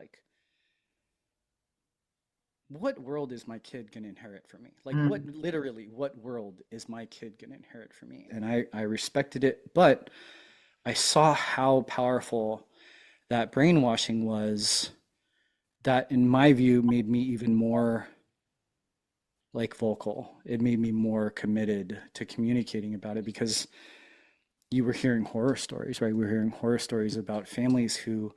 like, what world is my kid going to inherit from me? Like, Mm. what world is my kid going to inherit from me? And I respected it, but I saw how powerful that brainwashing was, that in my view made me even more like vocal. It made me more committed to communicating about it because you were hearing horror stories, right? We were hearing horror stories about families who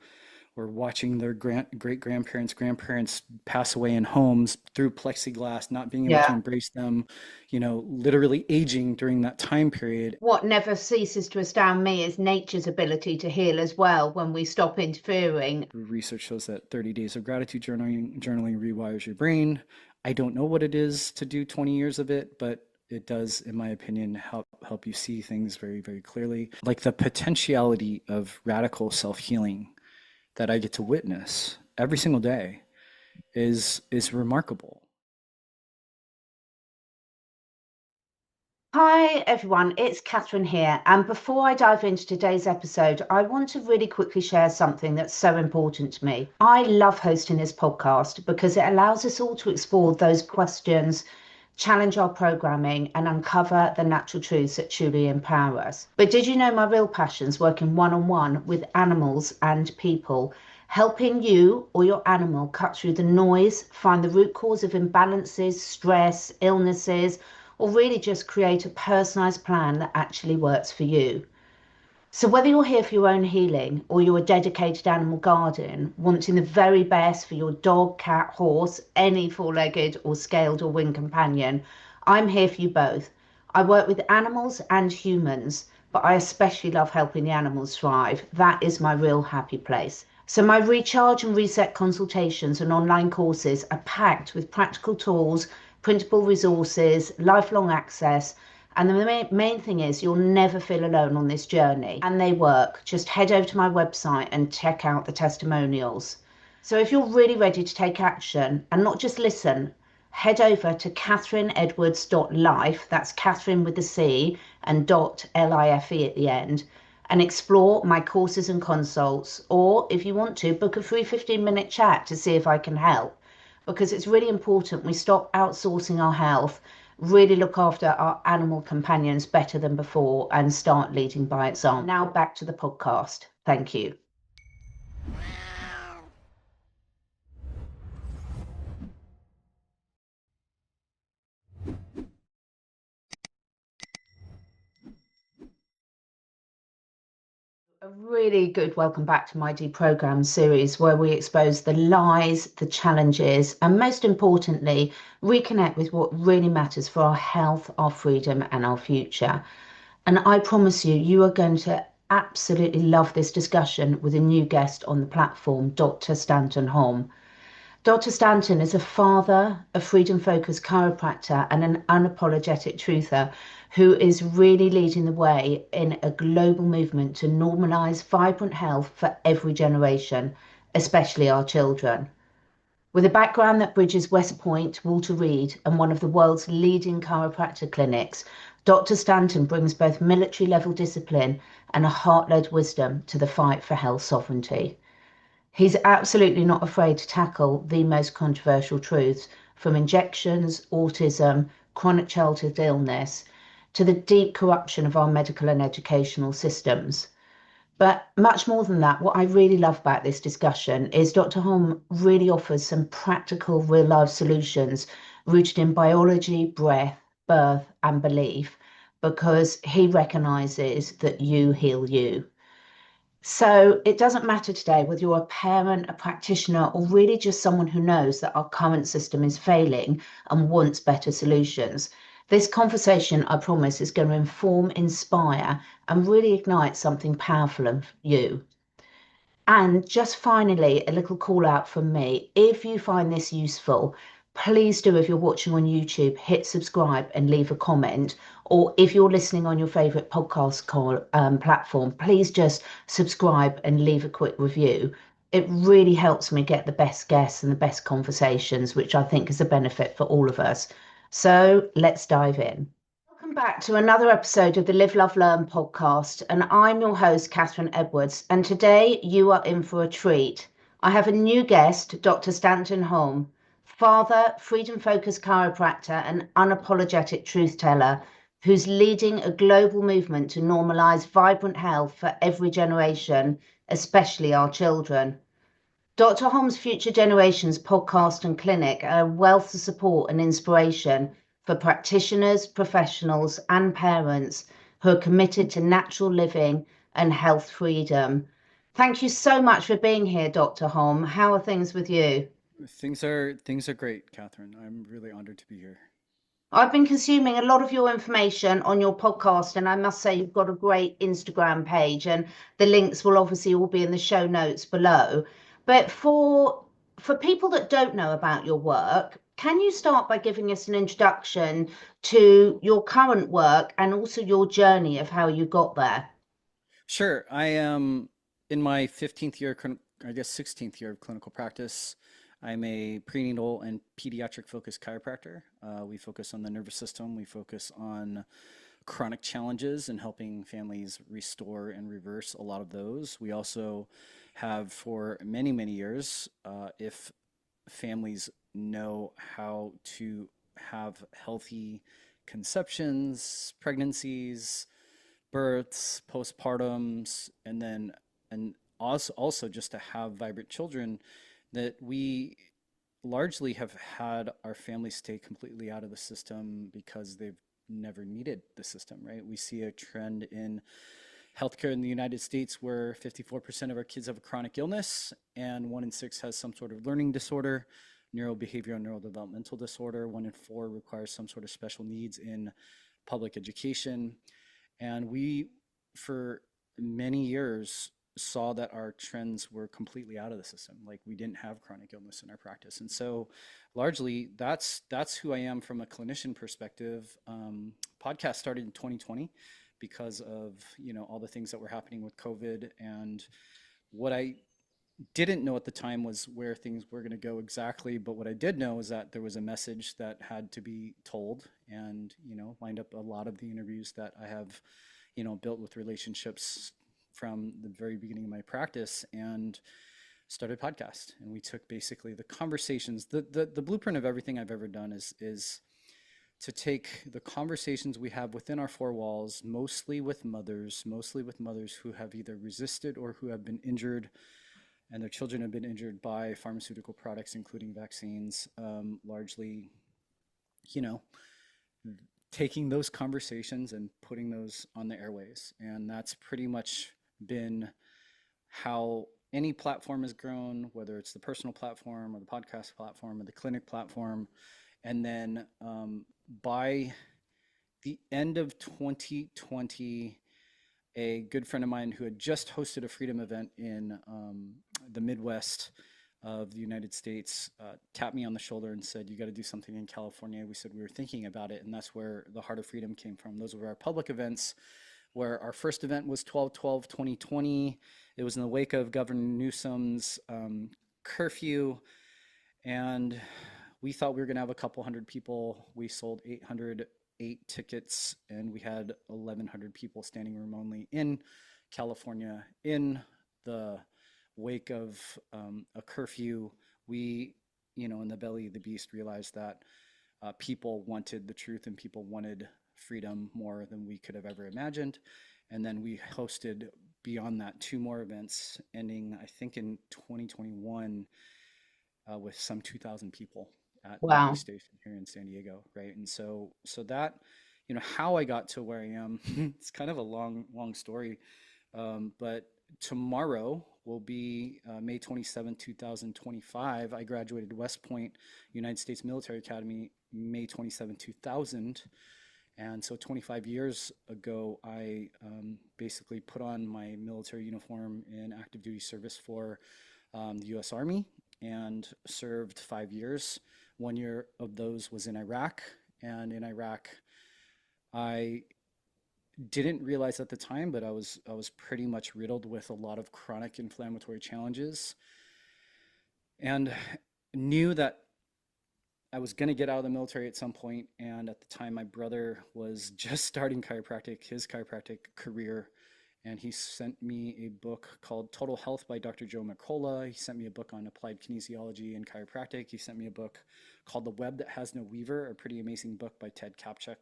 were watching their great grandparents, grandparents pass away in homes through plexiglass, not being able to Yeah. embrace them, literally aging during that time period. What never ceases to astound me is nature's ability to heal as well when we stop interfering. Research shows that 30 days of gratitude journaling rewires your brain. I don't know what it is to do 20 years of it, but it does, in my opinion, help you see things very, very clearly. Like the potentiality of radical self-healing that I get to witness every single day is remarkable. Hi everyone, it's Catherine here. And before I dive into today's episode, I want to really quickly share something that's so important to me. I love hosting this podcast because it allows us all to explore those questions, challenge our programming, and uncover the natural truths that truly empower us. But did you know my real passion's working one-on-one with animals and people, helping you or your animal cut through the noise, find the root cause of imbalances, stress, illnesses, or really just create a personalized plan that actually works for you. So whether you're here for your own healing or you're a dedicated animal guardian, wanting the very best for your dog, cat, horse, any four-legged or scaled or winged companion, I'm here for you both. I work with animals and humans, but I especially love helping the animals thrive. That is my real happy place. So my recharge and reset consultations and online courses are packed with practical tools, printable resources, lifelong access, and the main thing is you'll never feel alone on this journey. And they work. Just head over to my website and check out the testimonials. So if you're really ready to take action and not just listen, head over to catherineedwards.life, that's Catherine with the C and .life at the end, and explore my courses and consults. Or if you want to, book a free 15-minute chat to see if I can help. Because it's really important we stop outsourcing our health, really look after our animal companions better than before, and start leading by example. Now back to the podcast. Thank you. A really good welcome back to my Deprogrammed series, where we expose the lies, the challenges, and most importantly, reconnect with what really matters for our health, our freedom, and our future. And I promise you, you are going to absolutely love this discussion with a new guest on the platform, Dr. Stanton Hom. Dr. Stanton is a father, a freedom-focused chiropractor, and an unapologetic truther who is really leading the way in a global movement to normalize vibrant health for every generation, especially our children. With a background that bridges West Point, Walter Reed, and one of the world's leading chiropractor clinics, Dr. Stanton brings both military-level discipline and a heart-led wisdom to the fight for health sovereignty. He's absolutely not afraid to tackle the most controversial truths, from injections, autism, chronic childhood illness, to the deep corruption of our medical and educational systems. But much more than that, what I really love about this discussion is Dr. Holm really offers some practical real life solutions rooted in biology, breath, birth, and belief, because he recognizes that you heal you. So it doesn't matter today whether you're a parent, a practitioner, or really just someone who knows that our current system is failing and wants better solutions. This conversation, I promise, is going to inform, inspire, and really ignite something powerful in you. And just finally, a little call out from me. If you find this useful, please do, if you're watching on YouTube, hit subscribe and leave a comment. Or if you're listening on your favorite podcast platform, please just subscribe and leave a quick review. It really helps me get the best guests and the best conversations, which I think is a benefit for all of us. So let's dive in. Welcome back to another episode of the Live, Love, Learn podcast. And I'm your host, Catherine Edwards. And today you are in for a treat. I have a new guest, Dr. Stanton Hom, father, freedom-focused chiropractor, and unapologetic truth teller, who's leading a global movement to normalize vibrant health for every generation, especially our children. Dr. Holm's Future Generations podcast and clinic are a wealth of support and inspiration for practitioners, professionals, and parents who are committed to natural living and health freedom. Thank you so much for being here, Dr. Holm. How are things with you? Things are great, Catherine. I'm really honored to be here. I've been consuming a lot of your information on your podcast, and I must say you've got a great Instagram page, and the links will obviously all be in the show notes below. But for people that don't know about your work, can you start by giving us an introduction to your current work and also your journey of how you got there? Sure. I am in my 15th year, I guess 16th year of clinical practice. I'm a prenatal and pediatric focused chiropractor. We focus on the nervous system. We focus on chronic challenges and helping families restore and reverse a lot of those. We also have for many, many years, if families know how to have healthy conceptions, pregnancies, births, postpartums, and also just to have vibrant children, that we largely have had our families stay completely out of the system because they've never needed the system, right? We see a trend in healthcare in the United States where 54% of our kids have a chronic illness and 1 in 6 has some sort of learning disorder, neurobehavioral and neurodevelopmental disorder. 1 in 4 requires some sort of special needs in public education. And we, for many years, saw that our trends were completely out of the system. Like we didn't have chronic illness in our practice. And so largely that's who I am from a clinician perspective. Podcast started in 2020 because of, all the things that were happening with COVID. And what I didn't know at the time was where things were going to go exactly, but what I did know is that there was a message that had to be told, and lined up a lot of the interviews that I have built with relationships from the very beginning of my practice, and started podcast. And we took basically the conversations, the blueprint of everything I've ever done is to take the conversations we have within our four walls, mostly with mothers who have either resisted or who have been injured, and their children have been injured by pharmaceutical products, including vaccines, largely, you know, taking those conversations and putting those on the airways. And that's pretty much been how any platform has grown, whether it's the personal platform or the podcast platform or the clinic platform. And then by the end of 2020, a good friend of mine who had just hosted a freedom event in the Midwest of the United States tapped me on the shoulder and said, "You got to do something in California." We said we were thinking about it, and that's where the Heart of Freedom came from. Those were our public events, where our first event was 12/12/2020. It was in the wake of Governor Newsom's curfew, and we thought we were going to have a couple hundred people. We sold 808 tickets, and we had 1,100 people standing room only in California in the wake of a curfew. We, in the belly of the beast, realized that people wanted the truth and people wanted freedom more than we could have ever imagined. And then we hosted beyond that 2 more events, ending, I think, in 2021 with some 2,000 people at Wow. Navy Station here in San Diego, right? And so that, how I got to where I am, it's kind of a long story, but tomorrow will be May 27, 2025. I graduated West Point United States Military Academy May 27, 2000. And so 25 years ago, I basically put on my military uniform in active duty service for the U.S. Army and served 5 years. 1 year of those was in Iraq. And in Iraq, I didn't realize at the time, but I was pretty much riddled with a lot of chronic inflammatory challenges, and knew that I was going to get out of the military at some point. And at the time, my brother was just starting his chiropractic career, and he sent me a book called Total Health by Dr. Joe McCullough. He sent me a book on applied kinesiology and chiropractic. He sent me a book called The Web That Has No Weaver, a pretty amazing book by Ted Kapchuk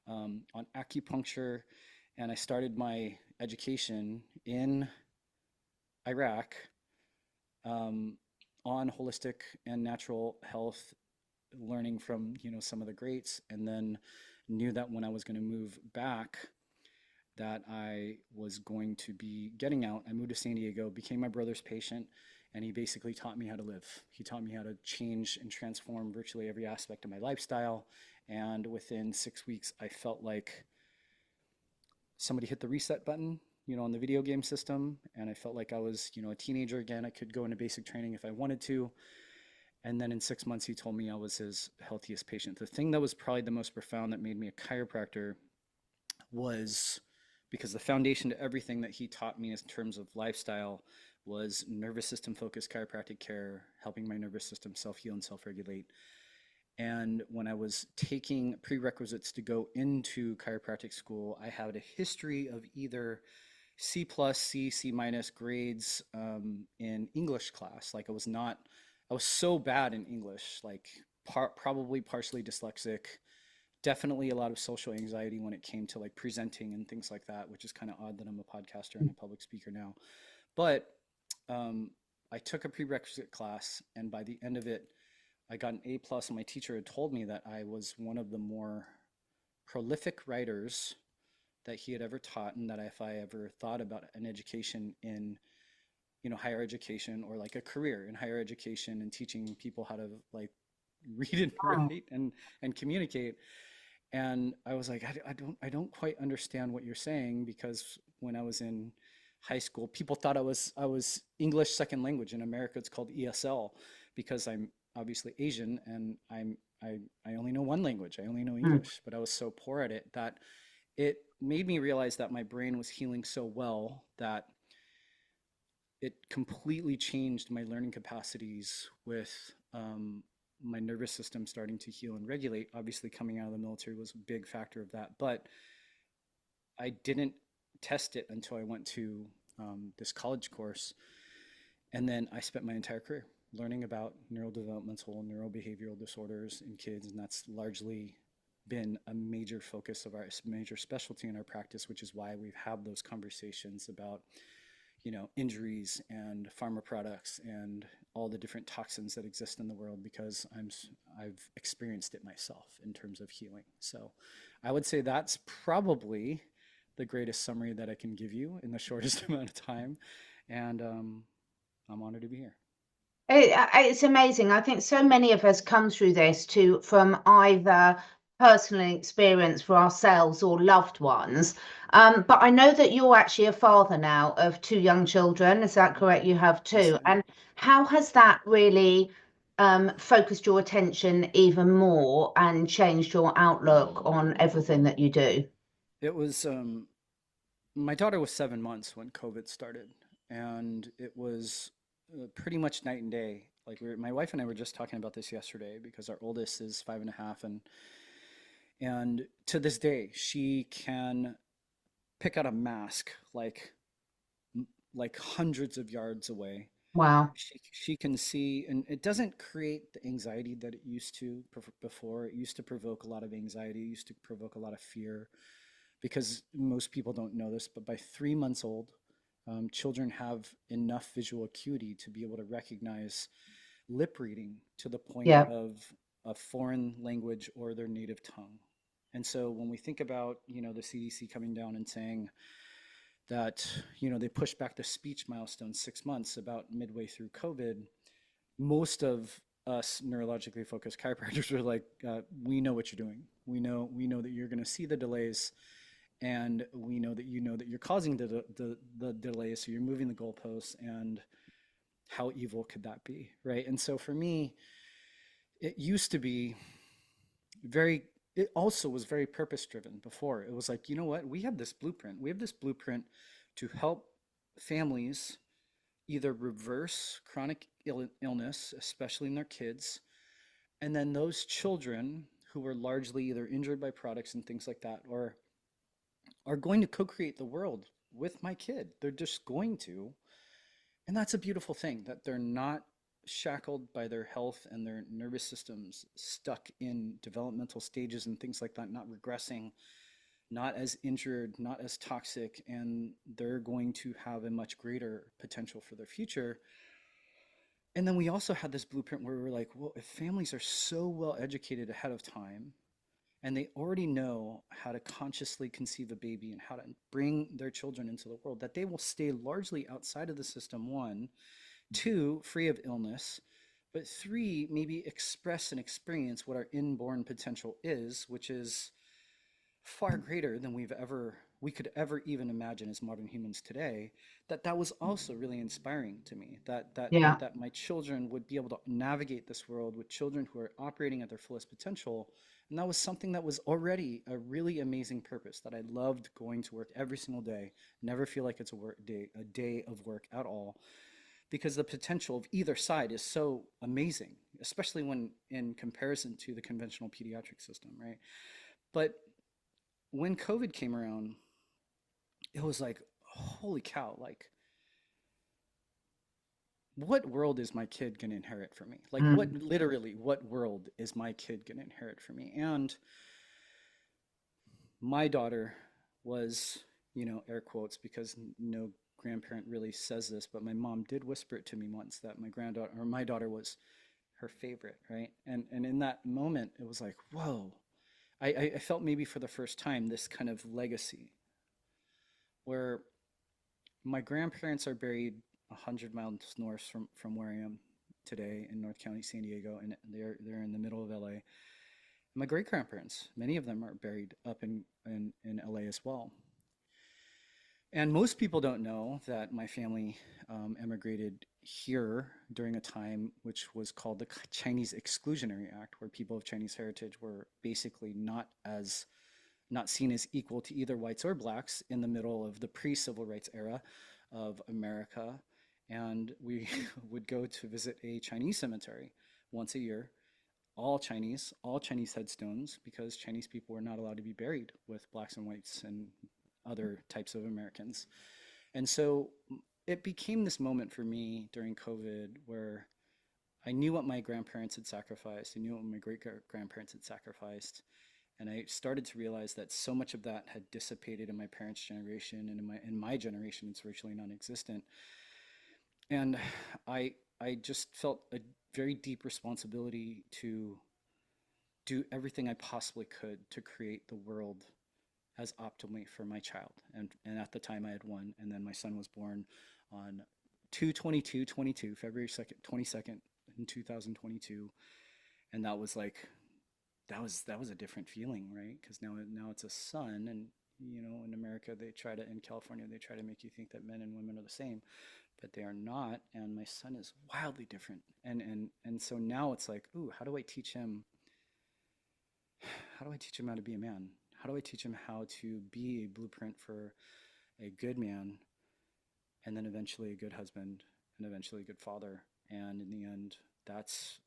on acupuncture. And I started my education in Iraq on holistic and natural health, learning from some of the greats, and then knew that when I was going to move back, that I was going to be getting out. I moved to San Diego, became my brother's patient, and he basically taught me how to live. He taught me how to change and transform virtually every aspect of my lifestyle. And within 6 weeks, I felt like somebody hit the reset button, on the video game system. And I felt like I was, a teenager again. I could go into basic training if I wanted to. And then in 6 months, he told me I was his healthiest patient. The thing that was probably the most profound that made me a chiropractor was because the foundation to everything that he taught me in terms of lifestyle was nervous system focused chiropractic care, helping my nervous system self-heal and self-regulate. And when I was taking prerequisites to go into chiropractic school, I had a history of either C plus, C minus grades in English class. Like I was so bad in English, like probably partially dyslexic, definitely a lot of social anxiety when it came to like presenting and things like that, which is kind of odd that I'm a podcaster and a public speaker now. But I took a prerequisite class, and by the end of it, I got an A plus, and my teacher had told me that I was one of the more prolific writers that he had ever taught, and that if I ever thought about an education in higher education, or like a career in higher education and teaching people how to like read and Wow. write and communicate. And I was like, I don't quite understand what you're saying, because when I was in high school, people thought I was English second language. In America, it's called ESL, because I'm obviously Asian, and I only know one language. I only know Mm. English, but I was so poor at it that it made me realize that my brain was healing so well that it completely changed my learning capacities with my nervous system starting to heal and regulate. Obviously, coming out of the military was a big factor of that, but I didn't test it until I went to this college course. And then I spent my entire career learning about neurodevelopmental, neurobehavioral disorders in kids. And that's largely been a major focus of our major specialty in our practice, which is why we've had those conversations about injuries and pharma products and all the different toxins that exist in the world, because I've experienced it myself in terms of healing. So I would say that's probably the greatest summary that I can give you in the shortest amount of time. And I'm honored to be here. It's amazing. I think so many of us come through this from either personal experience for ourselves or loved ones. But I know that you're actually a father now of two young children. Is that correct? You have Yes, two. I am. And how has that really focused your attention even more and changed your outlook on everything that you do? It was my daughter was 7 months when COVID started, and it was pretty much night and day. Like my wife and I were just talking about this yesterday, because our oldest is 5.5, and to this day she can pick out a mask like hundreds of yards away. Wow. She can see, and it doesn't create the anxiety that it used to before. It used to provoke a lot of anxiety. It used to provoke a lot of fear, because most people don't know this, but by 3 months old, children have enough visual acuity to be able to recognize lip reading to the point Yeah. of a foreign language or their native tongue. And so when we think about, the CDC coming down and saying that, they pushed back the speech milestone 6 months about midway through COVID, most of us neurologically focused chiropractors were like, we know what you're doing. We know that you're going to see the delays, and we know that you're causing the delays, so you're moving the goalposts, and how evil could that be, right? And so for me, it used to be very, it also was very purpose driven before. It was like, you know what, we have this blueprint to help families either reverse chronic illness, especially in their kids, and then those children who were largely either injured by products and things like that, or are going to co-create the world with my kid. They're just going to. And that's a beautiful thing that they're not shackled by their health and their nervous systems stuck in developmental stages and things like that, not regressing, not as injured, not as toxic, and they're going to have a much greater potential for their future. And then we also had this blueprint where we were like, well, if families are so well educated ahead of time and they already know how to consciously conceive a baby and how to bring their children into the world, that they will stay largely outside of the system, one, two, free of illness, but three, maybe express and experience what our inborn potential is, which is far greater than we could ever even imagine as modern humans today. That was also really inspiring to me, Yeah. that my children would be able to navigate this world with children who are operating at their fullest potential. And that was something that was already a really amazing purpose, that I loved going to work every single day, never feel like it's a day of work at all, because the potential of either side is so amazing, especially when in comparison to the conventional pediatric system, right? But when COVID came around, it was like, holy cow, like, what world is my kid going to inherit from me? Like, Mm. what world is my kid going to inherit from me? And my daughter was, air quotes, because no grandparent really says this, but my mom did whisper it to me once, that my daughter was her favorite, right? And in that moment, it was like, whoa. I felt maybe for the first time this kind of legacy where my grandparents are buried 100 miles north from where I am today in North County, San Diego, and they're in the middle of LA. My great grandparents, many of them are buried up in LA as well. And most people don't know that my family emigrated here during a time which was called the Chinese Exclusionary Act, where people of Chinese heritage were basically not seen as equal to either whites or blacks in the middle of the pre-civil rights era of America. And we would go to visit a Chinese cemetery once a year, all Chinese headstones, because Chinese people were not allowed to be buried with blacks and whites and other types of Americans. And so it became this moment for me during COVID where I knew what my grandparents had sacrificed. I knew what my great grandparents had sacrificed. And I started to realize that so much of that had dissipated in my parents' generation, and in my generation, it's virtually non-existent. And I just felt a very deep responsibility to do everything I possibly could to create the world as optimally for my child. And at the time I had one, and then my son was born on 2/22/22, February 22nd in 2022. And that was like, that was a different feeling, right? Because now it's a son, and in America in California they try to make you think that men and women are the same, but they are not. And my son is wildly different, and so now it's like, ooh, how do I teach him how to be a man? How do I teach him how to be a blueprint for a good man, and then eventually a good husband, and eventually a good father? And in the end, that's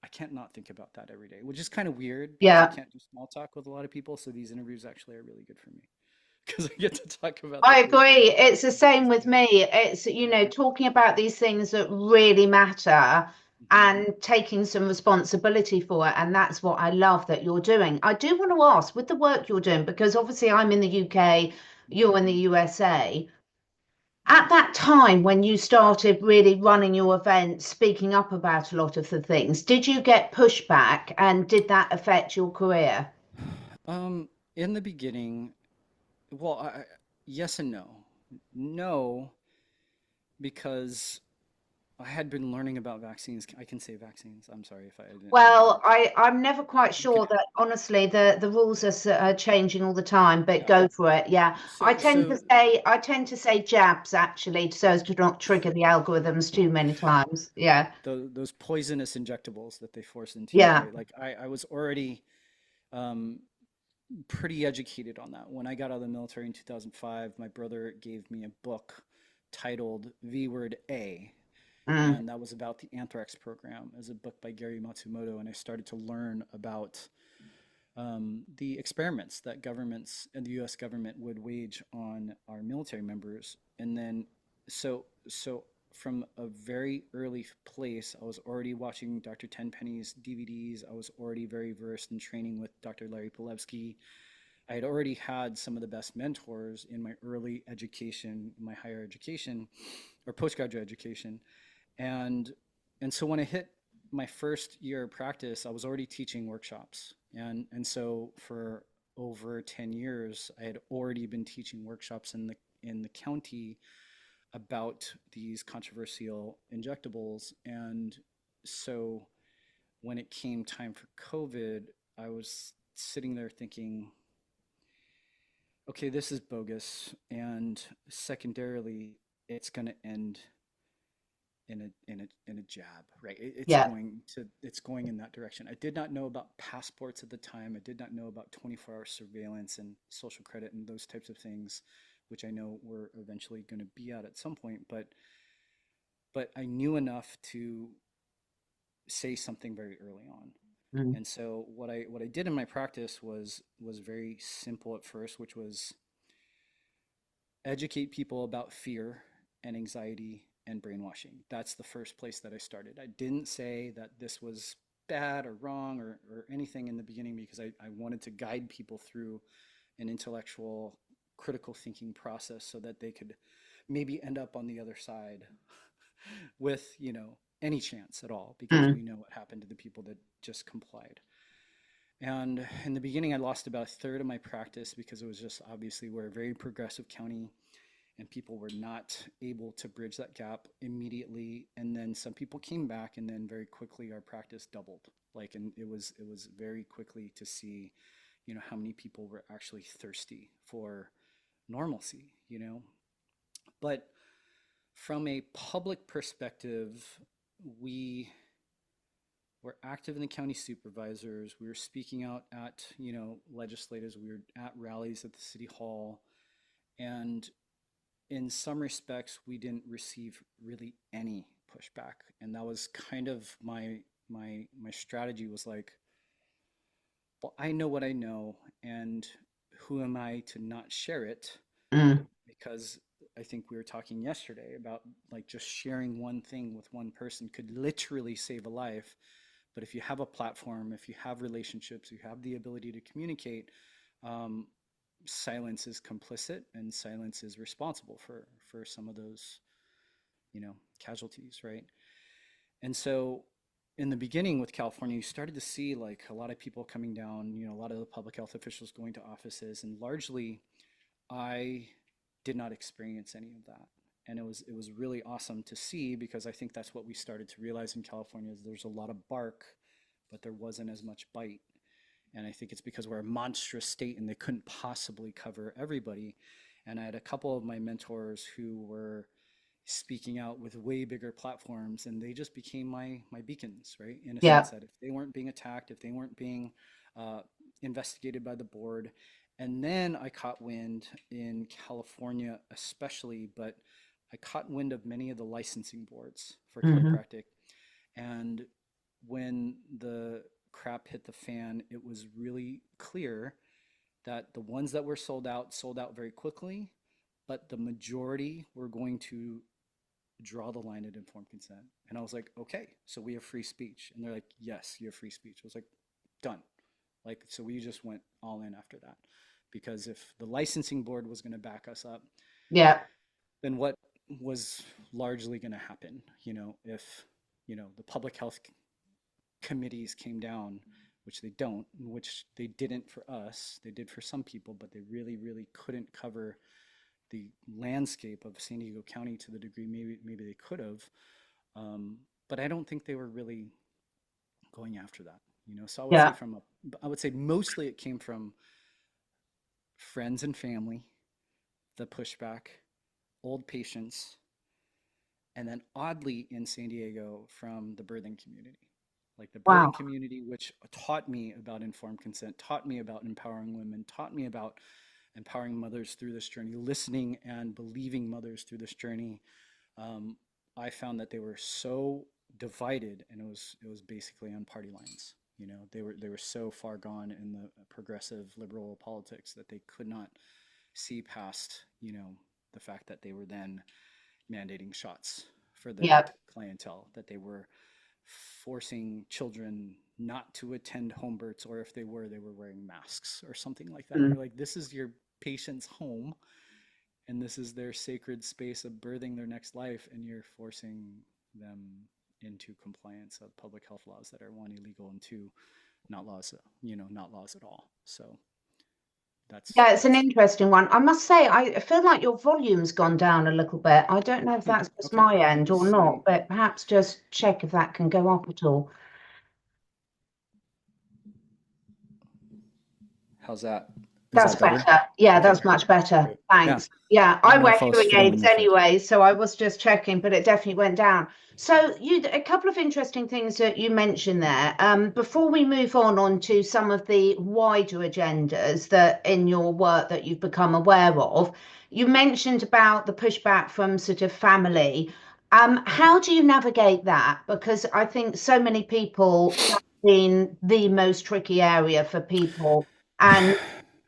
I can't not think about that every day, which is kind of weird because I Yeah. can't do small talk with a lot of people. So these interviews actually are really good for me because I get to talk about the I things that agree. It's the I'm same passionate with about. me. It's, Yeah. talking about these things that really matter Hmm. and taking some responsibility for it. And that's what I love that you're doing. I do want to ask, with the work you're doing, because obviously I'm in the UK, Hmm. you're in the USA. At that time when you started really running your events, speaking up about a lot of the things, did you get pushback and did that affect your career? Um, in the beginning, well, yes and no. No, because I had been learning about vaccines. I can say vaccines. I'm sorry if I didn't mean Well, to. I'm never quite Okay. sure that honestly the rules are changing all the time, but Yeah. go for it. Yeah. So, so I tend to say jabs actually so as to not trigger the algorithms too many times. Yeah. those poisonous injectables that they force into you, Yeah. right? Like I was already um, pretty educated on that. When I got out of the military in 2005, my brother gave me a book titled V Word A, Mm. and that was about the anthrax program. It was a book by Gary Matsumoto, and I started to learn about the experiments that governments and the U.S. government would wage on our military members. And then, so from a very early place, I was already watching Dr. Tenpenny's DVDs. I was already very versed in training with Dr. Larry Pilevsky. I had already had some of the best mentors in my early education, my higher education, or postgraduate education, and so when I hit my first year of practice, I was already teaching workshops, and so for over 10 years, I had already been teaching workshops in the county about these controversial injectables, and so when it came time for COVID, I was sitting there thinking, okay, this is bogus, and secondarily, it's going to end in a jab, right? Yeah. It's going in that direction. I did not know about passports at the time. I did not know about 24-hour surveillance and social credit and those types of things, which I know we're eventually going to be at some point. But I knew enough to say something very early on. Mm. And so what I did in my practice was very simple at first, which was educate people about fear and anxiety and brainwashing. That's the first place that I started. I didn't say that this was bad or wrong or anything in the beginning because I wanted to guide people through an intellectual, critical thinking process so that they could maybe end up on the other side with, any chance at all, because we Mm. know what happened to the people that just complied. And in the beginning, I lost about a third of my practice because it was just obviously we're a very progressive county and people were not able to bridge that gap immediately. And then some people came back, and then very quickly our practice doubled. Like, and it was very quickly to see, how many people were actually thirsty for normalcy. But from a public perspective, we were active in the county supervisors. We were speaking out at, legislators. We were at rallies at the city hall. And in some respects, we didn't receive really any pushback. And that was kind of my strategy was like, well, I know what I know, and who am I to not share it? Mm. Because I think we were talking yesterday about like just sharing one thing with one person could literally save a life. But if you have a platform, if you have relationships, you have the ability to communicate, um, silence is complicit and silence is responsible for some of those, casualties, right? And so in the beginning with California, you started to see like a lot of people coming down, a lot of the public health officials going to offices, and largely I did not experience any of that. And it was really awesome to see, because I think that's what we started to realize in California is there's a lot of bark, but there wasn't as much bite. And I think it's because we're a monstrous state and they couldn't possibly cover everybody. And I had a couple of my mentors who were speaking out with way bigger platforms, and they just became my beacons, right? In a sense Yeah. that if they weren't being attacked, if they weren't being uh, investigated by the board. And then I caught wind in California especially, but I caught wind of many of the licensing boards for Hmm. chiropractic. And when the crap hit the fan, it was really clear that the ones that were sold out very quickly, but the majority were going to draw the line at informed consent. And I was like, okay, so we have free speech. And they're like, yes, you have free speech. I was like, done. Like, so we just went all in after that. Because if the licensing board was going to back us up, Yeah. then what was largely going to happen? If, the public health committees came down, which they don't, which they didn't for us, they did for some people, but they really, really couldn't cover the landscape of San Diego County to the degree maybe they could have. Um, but I don't think they were really going after that. So Yeah. I would say mostly it came from friends and family, the pushback, old patients, and then oddly in San Diego from the birthing community. Like the birthing Wow. community, which taught me about informed consent, taught me about empowering women, taught me about empowering mothers through this journey, listening and believing mothers through this journey. I found that they were so divided, and it was basically on party lines. They were so far gone in the progressive liberal politics that they could not see past, the fact that they were then mandating shots for their Yeah. clientele, that they were forcing children not to attend home births, or if they were wearing masks or something like that. And Mm. you're like, this is your patient's home, and this is their sacred space of birthing their next life, and you're forcing them into compliance of public health laws that are, one, illegal, and two, not laws, not laws at all. So that's Yeah, it's an that's interesting one. I must say, I feel like your volume's gone down a little bit. I don't know if that's just okay. my Let end me or see. not, but perhaps just check if that can go up at all. How's that? Is That's that better? better. Yeah, Okay, that's much better. great. Yeah, Thanks. Yeah, I I don't know wear if I was hearing fiddling aids with it. anyway, so I was just checking, but it definitely went down. So a couple of interesting things that you mentioned there. Before we move on to some of the wider agendas that in your work that you've become aware of, you mentioned about the pushback from sort of family. How do you navigate that? Because I think so many people that's been the most tricky area for people. And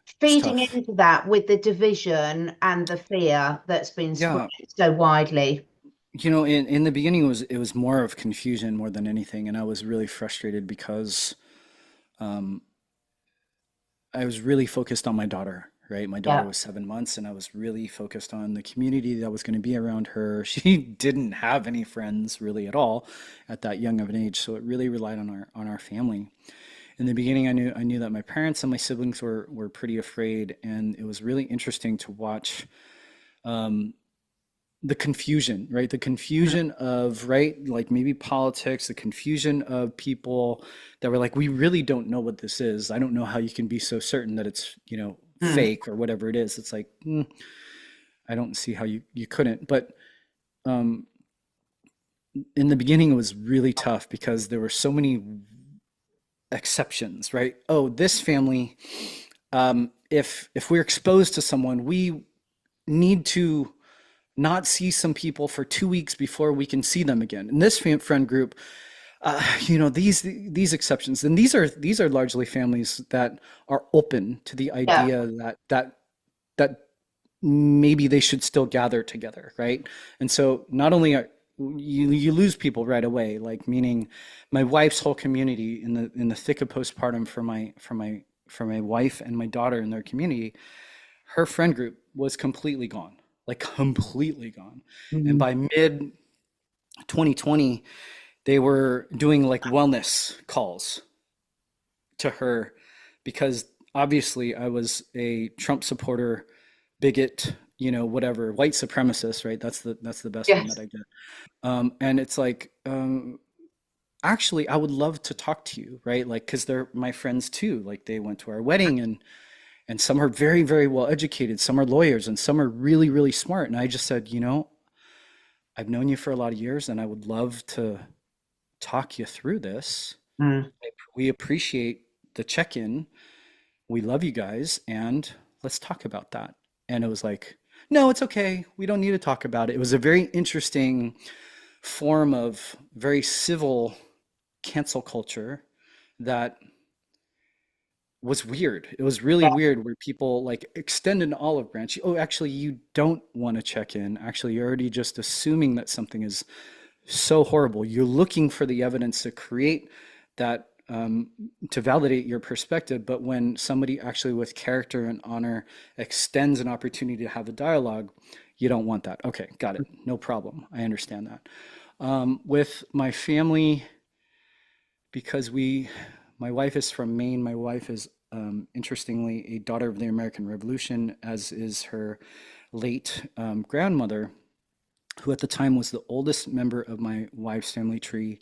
It's feeding tough. into that with the division and the fear that's been spread Yeah, so widely. in the beginning it was more of confusion more than anything, and I was really frustrated because um, I was really focused on my daughter, right? My daughter Yeah. was 7 months, and I was really focused on the community that was going to be around her. She didn't have any friends really at all at that young of an age, so it really relied on our family. In the beginning, I knew that my parents and my siblings were pretty afraid, and it was really interesting to watch um, the confusion, right? The Mm. confusion of, right, like maybe politics, the confusion of people that were like, we really don't know what this is. I don't know how you can be so certain that it's, Mm. fake or whatever it is. It's like, I don't see how you couldn't. But um, in the beginning, it was really tough because there were so many exceptions, right? Oh, this family, if we're exposed to someone, we need to not see some people for 2 weeks before we can see them again. In this friend group, these exceptions, and these are largely families that are open to the Yeah. idea that maybe they should still gather together, right? And so not only are you lose people right away, like meaning my wife's whole community in the thick of postpartum for my wife and my daughter in their community, her friend group was completely gone, like completely gone. And Mm. by mid 2020, they were doing like wellness calls to her because obviously I was a Trump supporter, bigot, whatever, white supremacist, right? That's the best one that Yes. I get. And it's like, actually, I would love to talk to you, right? Like, because they're my friends too. Like, they went to our wedding, and some are very, very well educated, some are lawyers, and some are really, really smart. And I just said, I've known you for a lot of years, and I would love to talk you through this. Mm. We appreciate the check-in. We love you guys, and let's talk about that. And it was like, no, it's okay. We don't need to talk about it. It was a very interesting form of very civil cancel culture that was weird. It was really Yeah. weird where people like extend an olive branch. Oh, actually, you don't want to check in. Actually, you're already just assuming that something is so horrible. You're looking for the evidence to create that, to validate your perspective. But when somebody actually with character and honor extends an opportunity to have a dialogue, you don't want that. Okay, got it. No problem. I understand that. With my family, because my wife is from Maine. My wife is, interestingly, a daughter of the American Revolution, as is her late grandmother, who at the time was the oldest member of my wife's family tree.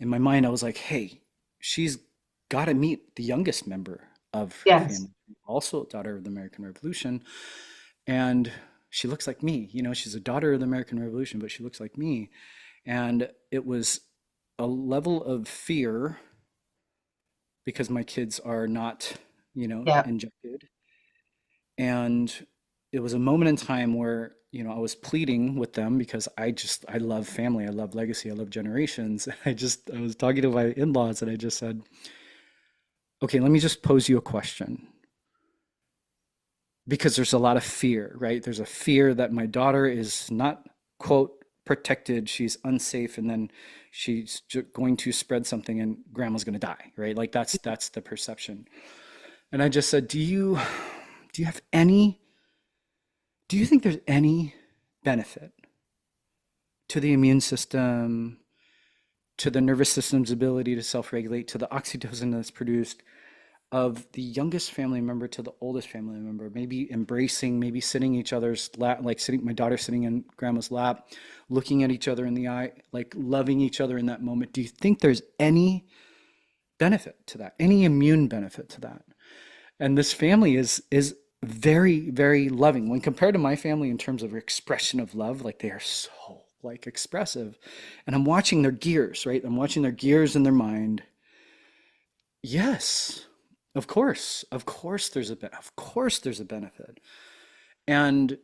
In my mind, I was like, hey, she's got to meet the youngest member of her Yes. family, also a daughter of the American Revolution. And she looks like me. She's a daughter of the American Revolution, but she looks like me. And it was a level of fear because my kids are not, Yeah. injected. And it was a moment in time where, I was pleading with them because I love family, I love legacy, I love generations. I was talking to my in-laws and I just said, okay, let me just pose you a question because there's a lot of fear, right? There's a fear that my daughter is not, quote, protected, she's unsafe, and then she's going to spread something and grandma's going to die, right? Like that's the perception. And I just said, do you have any do you think there's any benefit to the immune system, to the nervous system's ability to self-regulate, to the oxytocin that's produced of the youngest family member to the oldest family member, maybe embracing, maybe sitting each other's lap, like sitting, my daughter sitting in grandma's lap, looking at each other in the eye, like loving each other in that moment? Do you think there's any benefit to that, any immune benefit to that? And this family is very, very loving when compared to my family in terms of expression of love. Like they are so like expressive, and I'm watching their gears, right? I'm watching their gears in their mind. Yes, of course, of course, there's a benefit. And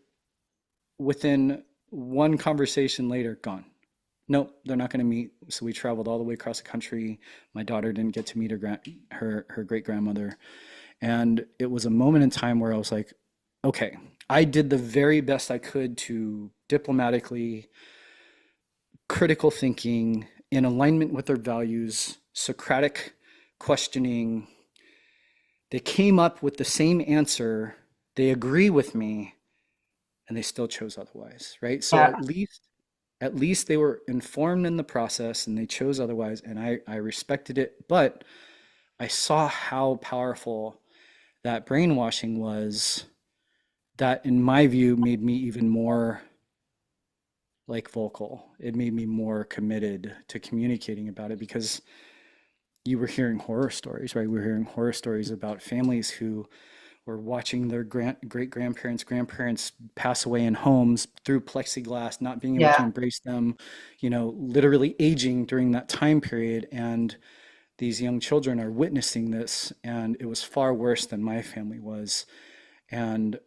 within one conversation later, gone. Nope, they're not going to meet. So we traveled all the way across the country. My daughter didn't get to meet her great grandmother, and it was a moment in time where I was like, okay, I did the very best I could to diplomatically, critical thinking, in alignment with their values, Socratic questioning. They came up with the same answer. They agree with me, and they still chose otherwise, right? So Yeah. at least they were informed in the process and they chose otherwise, and I respected it. But I saw how powerful that brainwashing was, that in my view made me even more like vocal. It made me more committed to communicating about it because you were hearing horror stories, right? We were hearing horror stories about families who were watching their great grandparents, grandparents pass away in homes through plexiglass, not being able to Yeah. embrace them, literally aging during that time period. And these young children are witnessing this, and it was far worse than my family was. And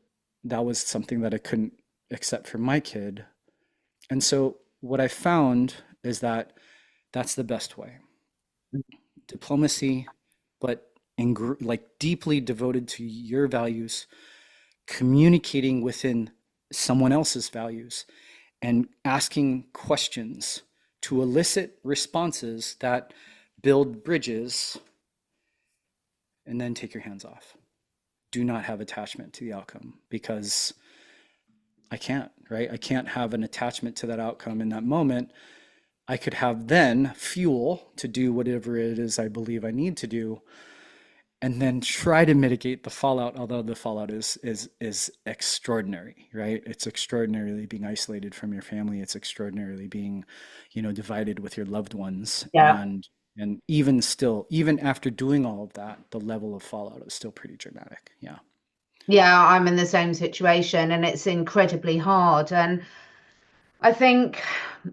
that was something that I couldn't accept for my kid. And so what I found is that that's the best way. Diplomacy, but like deeply devoted to your values, communicating within someone else's values, and asking questions to elicit responses that build bridges, and then take your hands off. Do not have attachment to the outcome, because I can't, right? I can't have an attachment to that outcome in that moment. I could have then fuel to do whatever it is I believe I need to do, and then try to mitigate the fallout, although the fallout is extraordinary, right? It's extraordinarily being isolated from your family. It's extraordinarily being, divided with your loved ones. Yeah. And even still, even after doing all of that, the level of fallout is still pretty dramatic. Yeah. Yeah, I'm in the same situation and it's incredibly hard. And I think,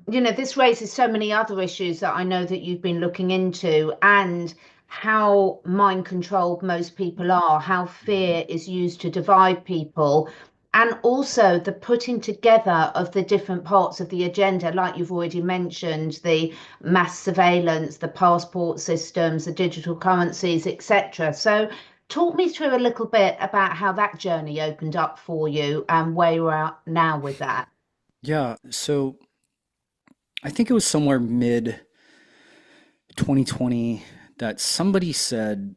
this raises so many other issues that I know that you've been looking into, and how mind controlled most people are, how fear is used to divide people, and also the putting together of the different parts of the agenda, like you've already mentioned, the mass surveillance, the passport systems, the digital currencies, etc. So, talk me through a little bit about how that journey opened up for you and where you're at now with that. Yeah. So I think it was somewhere mid 2020 that somebody said,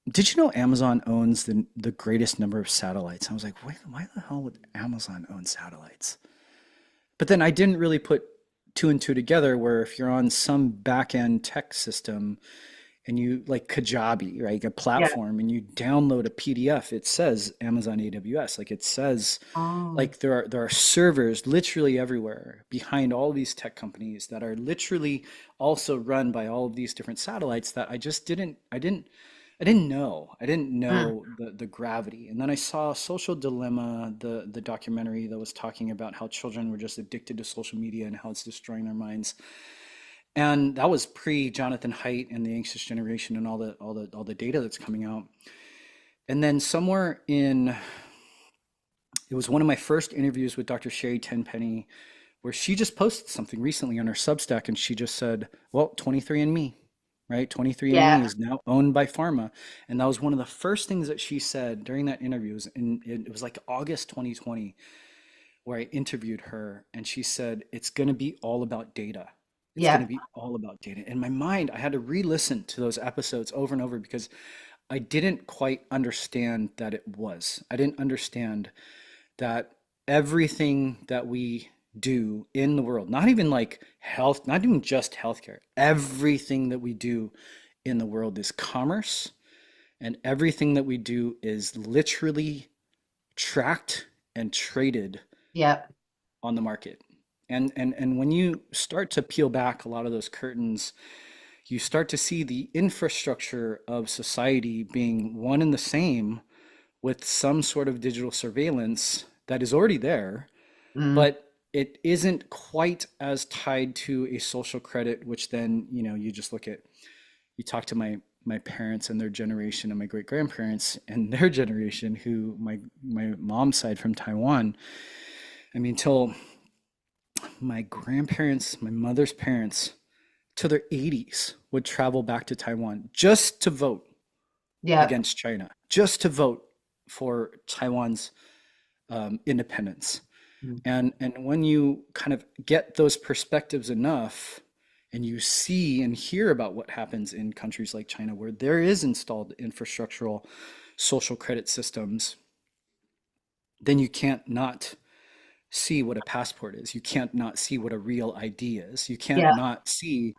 did you know Amazon owns the greatest number of satellites? I was like, wait, why the hell would Amazon own satellites? But then I didn't really put two and two together, where if you're on some back end tech system and you like Kajabi, right, a Yeah. platform, and you download a PDF, it says Amazon AWS. Like it says, Oh. like there are servers literally everywhere behind all these tech companies that are literally also run by all of these different satellites, that I didn't know. I didn't Mm. know the gravity. And then I saw Social Dilemma, the documentary that was talking about how children were just addicted to social media and how it's destroying their minds. And that was pre Jonathan Haidt and the Anxious Generation and all the data that's coming out. And then somewhere in, it was one of my first interviews with Dr. Sherry Tenpenny, where she just posted something recently on her Substack, and she just said, well, 23andMe. right? 23andMe Yeah. is now owned by pharma. And that was one of the first things that she said during that interview. It was like August 2020, where I interviewed her, and she said, it's going to be all about data. It's going to Yeah. be all about data. In my mind, I had to re-listen to those episodes over and over because I didn't quite understand that it was. I didn't understand that everything that we do in the world, not even like health, not even just healthcare, everything that we do in the world is commerce, and everything that we do is literally tracked and traded Yeah. on the market. And when you start to peel back a lot of those curtains, you start to see the infrastructure of society being one and the same with some sort of digital surveillance that is already there, Mm. but it isn't quite as tied to a social credit, which then, you just look at, you talk to my parents and their generation and my great grandparents and their generation, who my mom's side from Taiwan. I mean, till my grandparents, my mother's parents, to their 80s would travel back to Taiwan just to vote Yeah. against China, just to vote for Taiwan's independence. Mm. And when you kind of get those perspectives enough, and you see and hear about what happens in countries like China, where there is installed infrastructural social credit systems, then you can't not see what a passport is. You can't not see what a real ID is. You can't Yeah. not see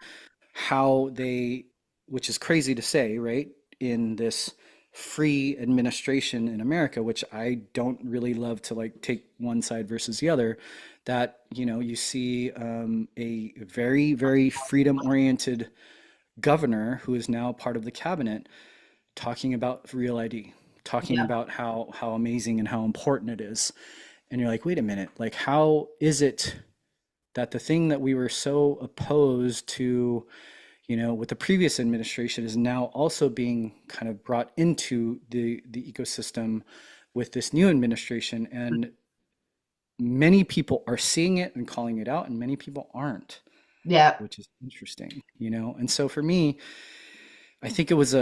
how they, which is crazy to say, right? In this free administration in America, which I don't really love to like take one side versus the other, that, you see a very, very freedom oriented governor who is now part of the cabinet talking about real ID, talking Yeah. about how amazing and how important it is. And you're like, wait a minute, like, how is it that the thing that we were so opposed to, with the previous administration, is now also being kind of brought into the ecosystem with this new administration? And many people are seeing it and calling it out, and many people aren't, Yeah. which is interesting. And so for me, I think it was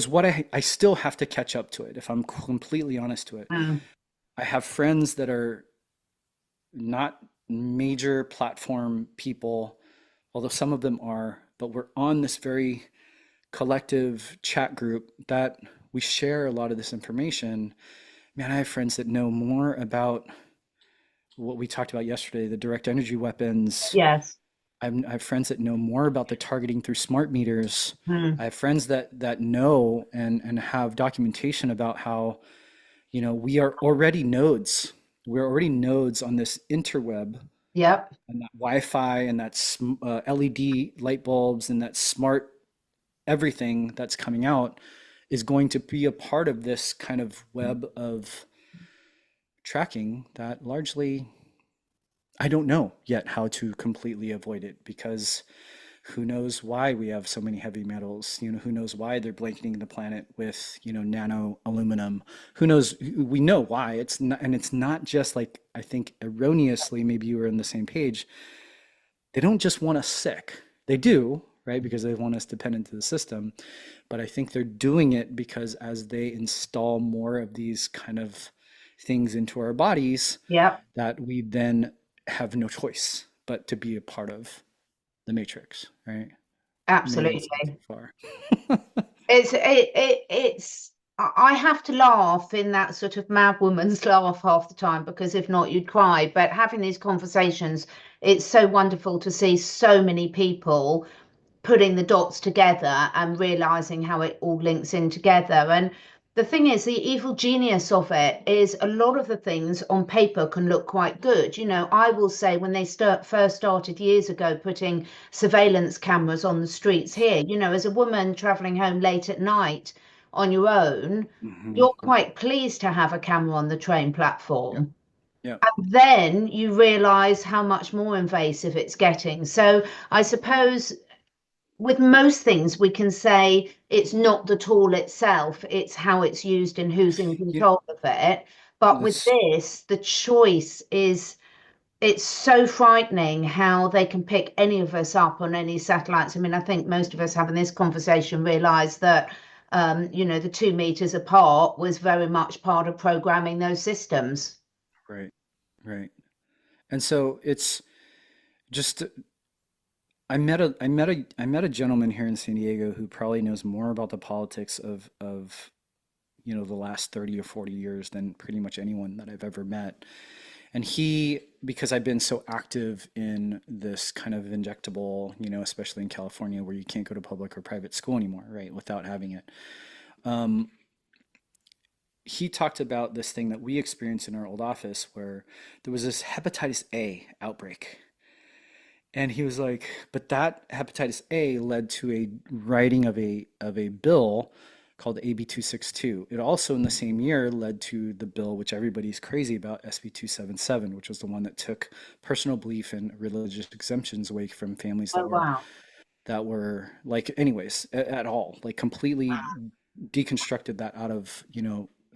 what I still have to catch up to it, if I'm completely honest to it. Mm. I have friends that are not major platform people, although some of them are, but we're on this very collective chat group that we share a lot of this information. Man, I have friends that know more about what we talked about yesterday, the direct energy weapons. Yes. I have friends that know more about the targeting through smart meters. Mm. I have friends that know and have documentation about how, we are already nodes. We're already nodes on this interweb, Yep. and that Wi-Fi and that LED light bulbs and that smart everything that's coming out is going to be a part of this kind of web of tracking that largely I don't know yet how to completely avoid it, because who knows why we have so many heavy metals, who knows why they're blanketing the planet with, nano aluminum. Who knows? We know why. It's not, and it's not just like, I think erroneously, maybe you were on the same page. They don't just want us sick. They do, right? Because they want us dependent to the system. But I think they're doing it because as they install more of these kind of things into our bodies, Yep. that we then have no choice but to be a part of the matrix, right? Maybe I'm saying too Absolutely. far. It's I have to laugh in that sort of mad woman's laugh half the time, because if not, you'd cry. But having these conversations, it's so wonderful to see so many people putting the dots together and realizing how it all links in together. And the thing is, the evil genius of it is a lot of the things on paper can look quite good. I will say, when they first started years ago putting surveillance cameras on the streets here, as a woman traveling home late at night on your own, Hmm. you're quite pleased to have a camera on the train Yep. platform. Yep. And then you realize how much more invasive it's getting. So I suppose with most things, we can say it's not the tool itself, it's how it's used and who's in You control of it. But with this this, the choice is it's so frightening how they can pick any of us up on any satellites. I mean, I think most of us having this conversation realize that, the 2 meters apart was very much part of programming those systems. Right, right. And so it's just I met a gentleman here in San Diego who probably knows more about the politics of the last 30 or 40 years than pretty much anyone that I've ever met. And he, because I've been so active in this kind of injectable, especially in California where you can't go to public or private school anymore, right, without having it. Um, he talked about this thing that we experienced in our old office where there was this hepatitis A outbreak. And he was like, but that hepatitis A led to a writing of a bill called AB 262. It also in the same year led to the bill which everybody's crazy about, SB 277, which was the one that took personal belief and religious exemptions away from families Oh, wow. that were like anyways at all, like completely deconstructed that out of,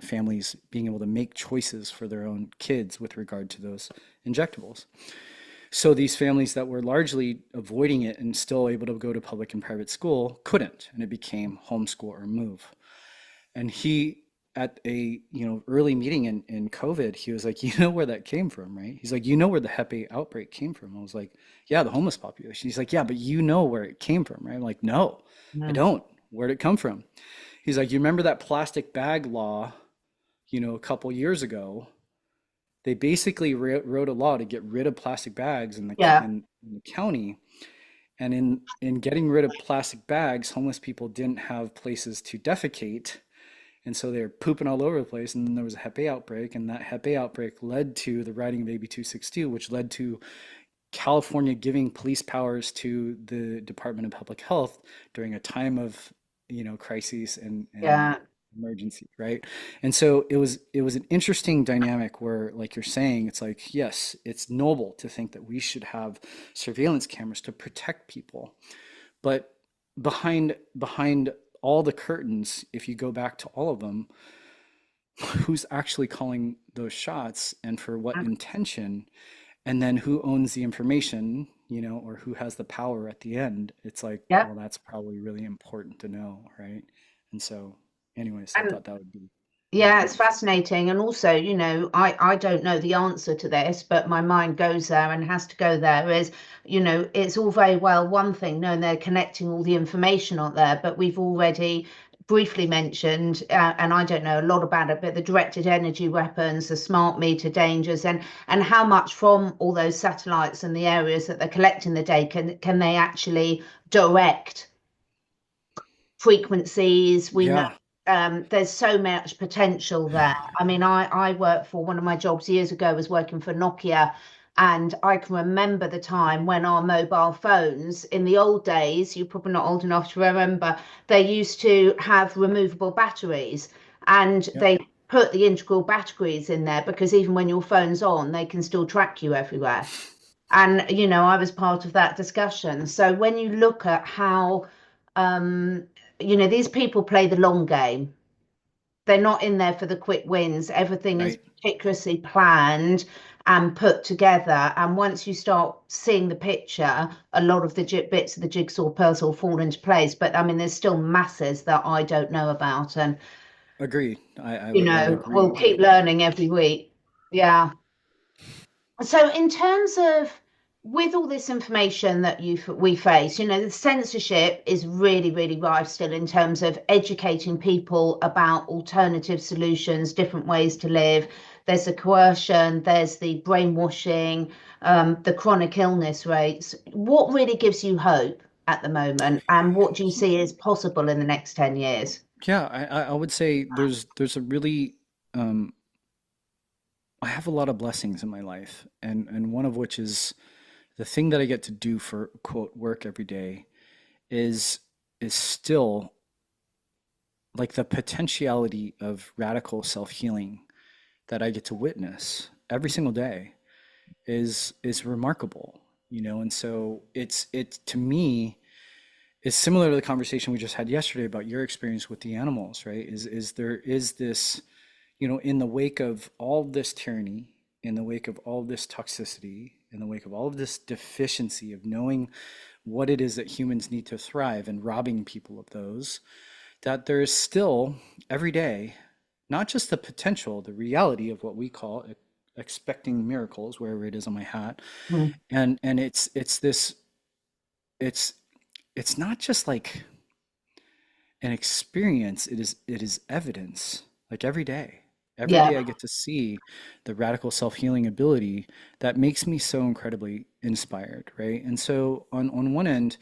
families being able to make choices for their own kids with regard to those injectables. So these families that were largely avoiding it and still able to go to public and private school couldn't, and it became homeschool or move. And he, at a early meeting in COVID, he was like, you know where that came from, right? He's like, you know where the Hep A outbreak came from. I was like, yeah, the homeless population. He's like, yeah, but you know where it came from, right? I'm like, no, I Mm. don't. Where'd it come from? He's like, you remember that plastic bag law, a couple years ago? They basically wrote a law to get rid of plastic bags Yeah. in the county. And in getting rid of plastic bags, homeless people didn't have places to defecate. And so they were pooping all over the place. And then there was a Hep A outbreak. And that Hep A outbreak led to the writing of AB 262, which led to California giving police powers to the Department of Public Health during a time of, crises and Yeah. emergency, right? And so it was an interesting dynamic where, like you're saying, it's like, yes, it's noble to think that we should have surveillance cameras to protect people, but behind all the curtains, if you go back to all of them, who's actually calling those shots and for what intention? And then who owns the information, or who has the power at the end? It's like, Yeah. well, that's probably really important to know, right? And so, anyways, I And thought that would be really yeah, it's cool. fascinating. And also, I don't know the answer to this, but my mind goes there and has to go there is, it's all very well one thing, knowing they're connecting all the information out there, but we've already briefly mentioned, and I don't know a lot about it, but the directed energy weapons, the smart meter dangers, and how much from all those satellites and the areas that they're collecting the data can they actually direct frequencies. We know Yeah, there's so much potential there. I mean, I worked for one of my jobs years ago was working for Nokia. And I can remember the time when our mobile phones in the old days, you're probably not old enough to remember, they used to have removable batteries and yep, they put the integral batteries in there because even when your phone's on, they can still track you everywhere. And, I was part of that discussion. So when you look at how, um, these people play the long game, they're not in there for the quick wins. Everything is right. meticulously planned and put together. And once you start seeing the picture, a lot of the bits of the jigsaw puzzle fall into place. But I mean, there's still masses that I don't know about. And, Agreed. I would we'll agree keep with learning every week. Yeah. So, in terms of with all this information that we face, the censorship is really, really rife still in terms of educating people about alternative solutions, different ways to live. There's the coercion, there's the brainwashing, the chronic illness rates. What really gives you hope at the moment, and what do you see is possible in the next 10 years? yeah, I would say there's a really I have a lot of blessings in my life, and one of which is the thing that I get to do for quote work every day is is still like the potentiality of radical self-healing that I get to witness every single day is remarkable, and so it's to me is similar to the conversation we just had yesterday about your experience with the animals, right? Is there is this, in the wake of all this tyranny, in the wake of all of this toxicity, in the wake of all of this deficiency of knowing what it is that humans need to thrive and robbing people of those, that there is still every day, not just the potential, the reality of what we call expecting miracles, wherever it is on my hat. Mm. And it's this, it's it's not just like an experience, it is evidence. Like every Yeah. day I get to see the radical self-healing ability that makes me so incredibly inspired, right? And so on one end,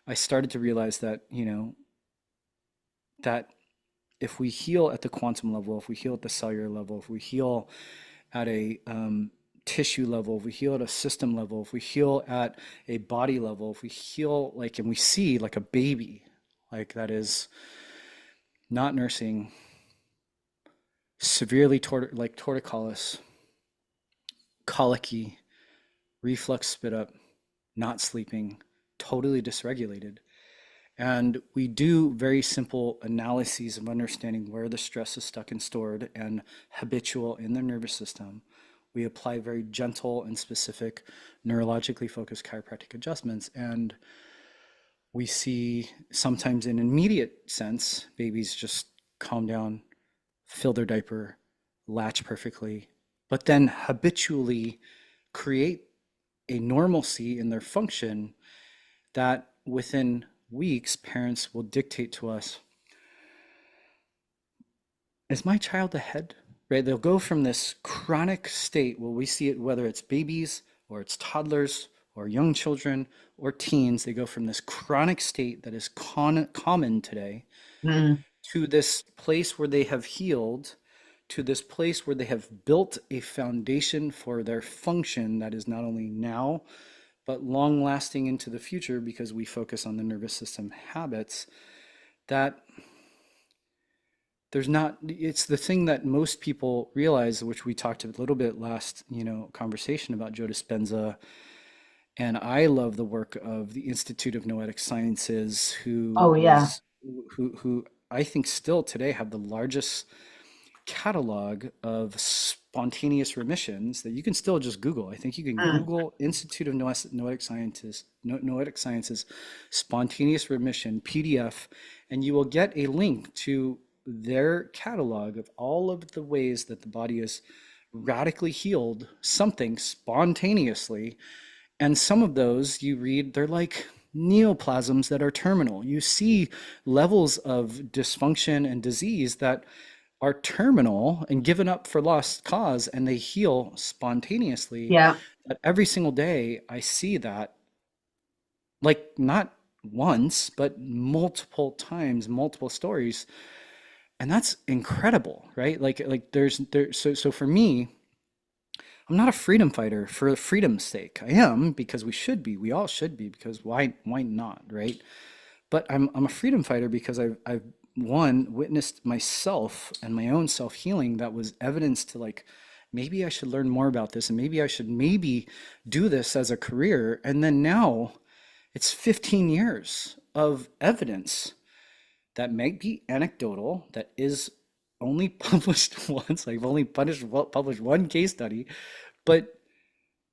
I started to realize that, that if we heal at the quantum level, if we heal at the cellular level, if we heal at a tissue level, if we heal at a system level, if we heal at a body level, if we heal like, and we see like a baby, like that is not nursing, severely like torticollis, colicky, reflux spit up, not sleeping, totally dysregulated. And we do very simple analyses of understanding where the stress is stuck and stored and habitual in the nervous system. We apply very gentle and specific neurologically focused chiropractic adjustments. And we see sometimes in an immediate sense, babies just calm down, fill their diaper, latch perfectly, but then habitually create a normalcy in their function that within weeks, parents will dictate to us, is my child ahead? Right? They'll go from this chronic state where we see it, whether it's babies or it's toddlers or young children or teens, they go from this chronic state that is common today Mm. to this place where they have healed, to this place where they have built a foundation for their function that is not only now, but long lasting into the future because we focus on the nervous system habits. That there's not, it's the thing that most people realize, which we talked a little bit last, conversation about Joe Dispenza. And I love the work of the Institute of Noetic Sciences, Oh, yeah. who I think still today have the largest catalog of spontaneous remissions that you can still just Google. I think you can Mm. Google Institute of Noetic Sciences, Noetic Sciences spontaneous remission PDF, and you will get a link to their catalog of all of the ways that the body is radically healed something spontaneously. And some of those you read, they're like neoplasms that are terminal. You see levels of dysfunction and disease that are terminal and given up for lost cause, and they heal spontaneously. Yeah. That every single day I see that, like not once, but multiple times, multiple stories. And that's incredible, right? Like so for me, I'm not a freedom fighter for freedom's sake. I am because we should be. We all should be because why not, right? But I'm a freedom fighter because I've one witnessed myself and my own self-healing that was evidence to like maybe I should learn more about this and maybe I should maybe do this as a career. And then now it's 15 years of evidence that might be anecdotal, that is only published once. I've only published one case study, but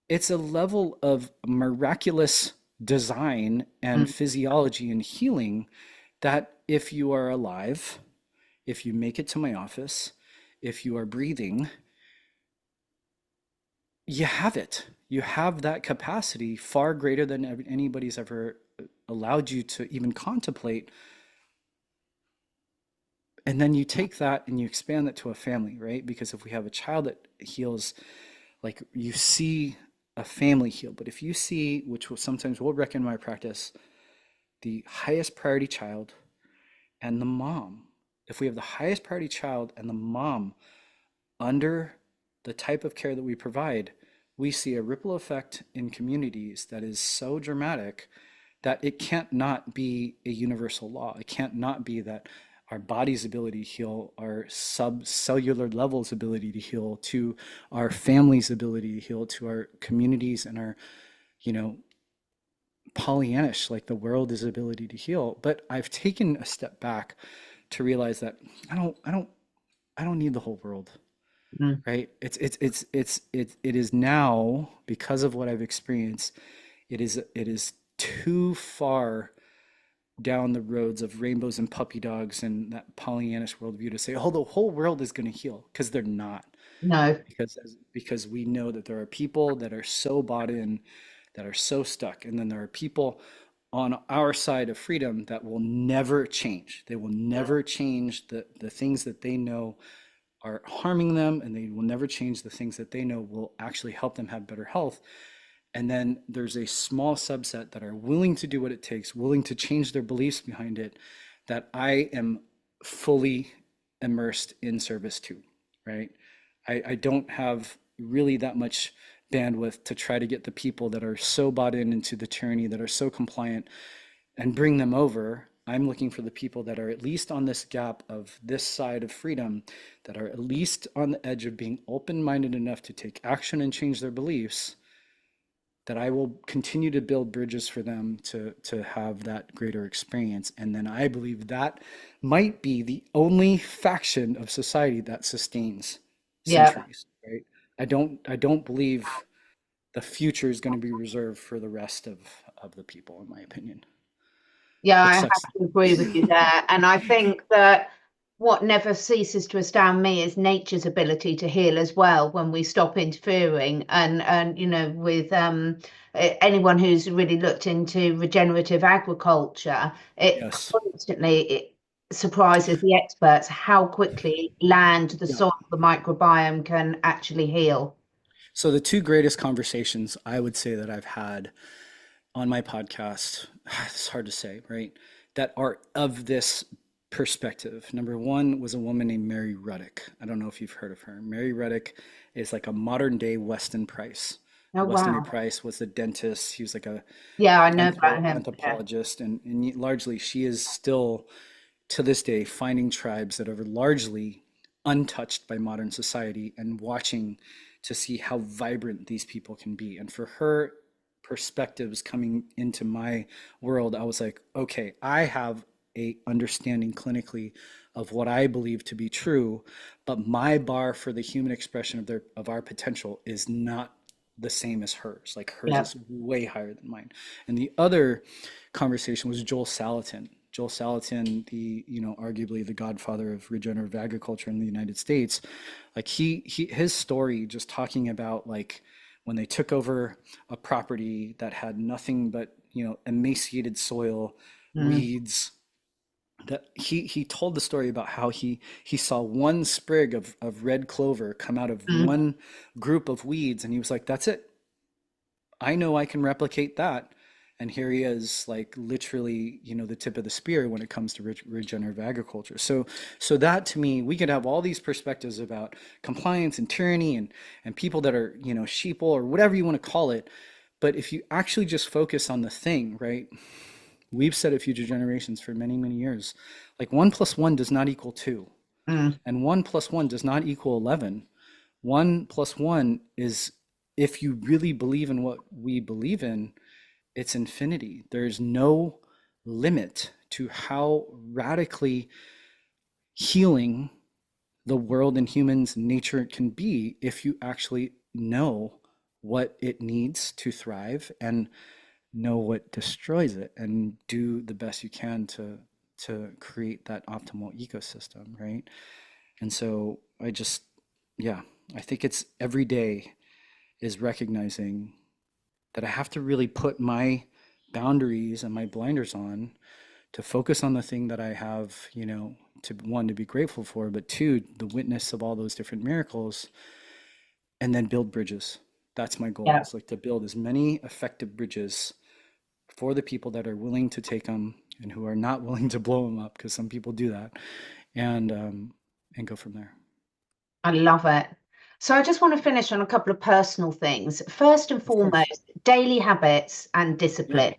it's a level of miraculous design and Mm. physiology and healing that if you are alive, if you make it to my office, if you are breathing, you have it. You have that capacity far greater than anybody's ever allowed you to even contemplate. And then you take that and you expand that to a family, right? Because if we have a child that heals, like you see a family heal. But if you see, which will sometimes we'll reckon in my practice, the highest priority child and the mom, if we have the highest priority child and the mom under the type of care that we provide, we see a ripple effect in communities that is so dramatic that it can't not be a universal law. It can't not be that our body's ability to heal, our subcellular levels ability to heal, to our family's ability to heal, to our communities and our, you know, Pollyannish, like the world is ability to heal. But I've taken a step back to realize that I don't need the whole world. Mm. right? It is now, because of what I've experienced, it is too far down the roads of rainbows and puppy dogs and that Pollyannish worldview to say, oh, the whole world is going to heal, because they're not. No. Because we know that there are people that are so bought in, that are so stuck, and then there are people on our side of freedom that will never change. They will never change the things that they know are harming them, and they will never change the things that they know will actually help them have better health. And then there's a small subset that are willing to do what it takes, willing to change their beliefs behind it, that I am fully immersed in service to, right? I don't have really that much bandwidth to try to get the people that are so bought in into the tyranny, that are so compliant, and bring them over. I'm looking for the people that are at least on this gap of this side of freedom, that are at least on the edge of being open-minded enough to take action and change their beliefs, that I will continue to build bridges for them to have that greater experience. And then I believe that might be the only faction of society that sustains Yeah. centuries, right? I don't believe the future is going to be reserved for the rest of the people, in my opinion. Yeah, I Which have sucks. to agree with you there. And I think that what never ceases to astound me is nature's ability to heal as well when we stop interfering. And with anyone who's really looked into regenerative agriculture, it Yes. constantly surprises the experts how quickly land, the Yeah. soil, the microbiome can actually heal. So the two greatest conversations I would say that I've had on my podcast, it's hard to say, right? That are of this perspective. Number one was a woman named Mary Ruddick. I don't know if you've heard of her. Mary Ruddick is like a modern day Weston Price. Oh, Weston A. wow. Price was the dentist. He was like a Yeah, I know about him. Yeah. anthropologist, and largely she is still to this day finding tribes that are largely untouched by modern society and watching to see how vibrant these people can be. And for her perspectives coming into my world, I was like, okay, I have a understanding clinically of what I believe to be true, but my bar for the human expression of our potential is not the same as hers. Like hers Yeah. is way higher than mine. And the other conversation was Joel Salatin. Joel Salatin, arguably the godfather of regenerative agriculture in the United States, like his story, just talking about like when they took over a property that had nothing but emaciated soil, Mm. weeds. That he told the story about how he saw one sprig of red clover come out of Mm. one group of weeds, and he was like, "That's it. I know I can replicate that." And here he is, like literally, the tip of the spear when it comes to regenerative agriculture. So that to me, we could have all these perspectives about compliance and tyranny and people that are, sheeple or whatever you want to call it. But if you actually just focus on the thing, right? We've said it future generations for many, many years. Like 1 plus 1 does not equal 2, Mm. and 1 plus 1 does not equal 11. 1 plus 1 is, if you really believe in what we believe in, it's infinity. There's no limit to how radically healing the world and humans and nature can be if you actually know what it needs to thrive and know what destroys it and do the best you can to create that optimal ecosystem, right? And so yeah, I think it's every day is recognizing that I have to really put my boundaries and my blinders on to focus on the thing that I have, to one, to be grateful for, but two, the witness of all those different miracles, and then build bridges. That's my goal, Yeah. is like to build as many effective bridges for the people that are willing to take them and who are not willing to blow them up, because some people do that, and go from there. I love it. So I just want to finish on a couple of personal things. First and Of course. foremost, daily habits and Yeah. discipline.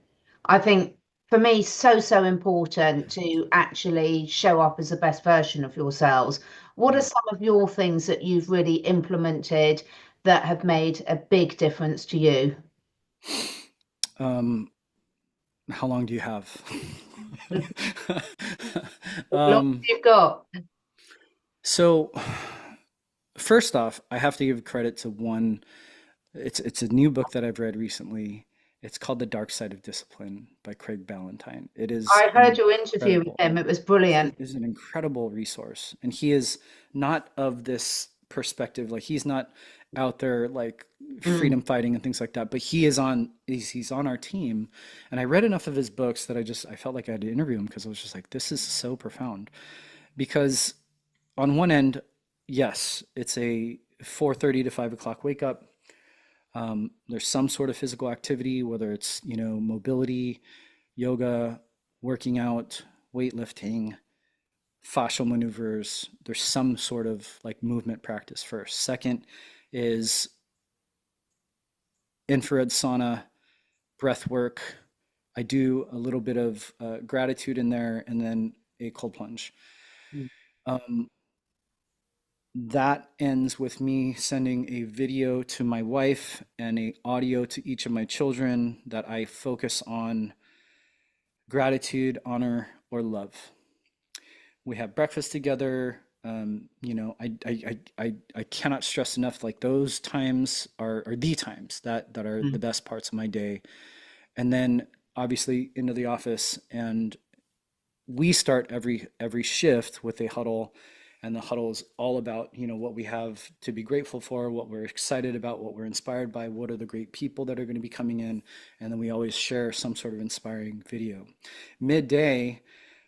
I think for me, so important to actually show up as the best version of yourselves. What are Yeah. some of your things that you've really implemented that have made a big difference to you? Um, how long do you have? As long as um, you've got. so first off, I have to give credit to one. It's a new book that I've read recently. It's called The Dark Side of Discipline by Craig Ballantyne. It is I an heard your interview with incredible, him. It was brilliant. is an incredible resource. And he is not of this perspective, like he's not out there like Mm. freedom fighting and things like that, but he's on our team. And I read enough of his books that I felt like I had to interview him because I was just like, this is so profound. Because on one end, yes, it's a 4:30 to 5 o'clock wake up. There's some sort of physical activity, whether it's, mobility, yoga, working out, weightlifting, fascial maneuvers. There's some sort of like movement practice first. Second is infrared sauna, breath work. I do a little bit of gratitude in there, and then a cold plunge. Mm. Um, that ends with me sending a video to my wife and a audio to each of my children that I focus on gratitude, honor, or love. We have breakfast together. I cannot stress enough, like those times are the times that are the Mm. best parts of my day. And then obviously into the office, and we start every shift with a huddle, and the huddle is all about, what we have to be grateful for, what we're excited about, what we're inspired by, what are the great people that are going to be coming in, and then we always share some sort of inspiring video. Midday,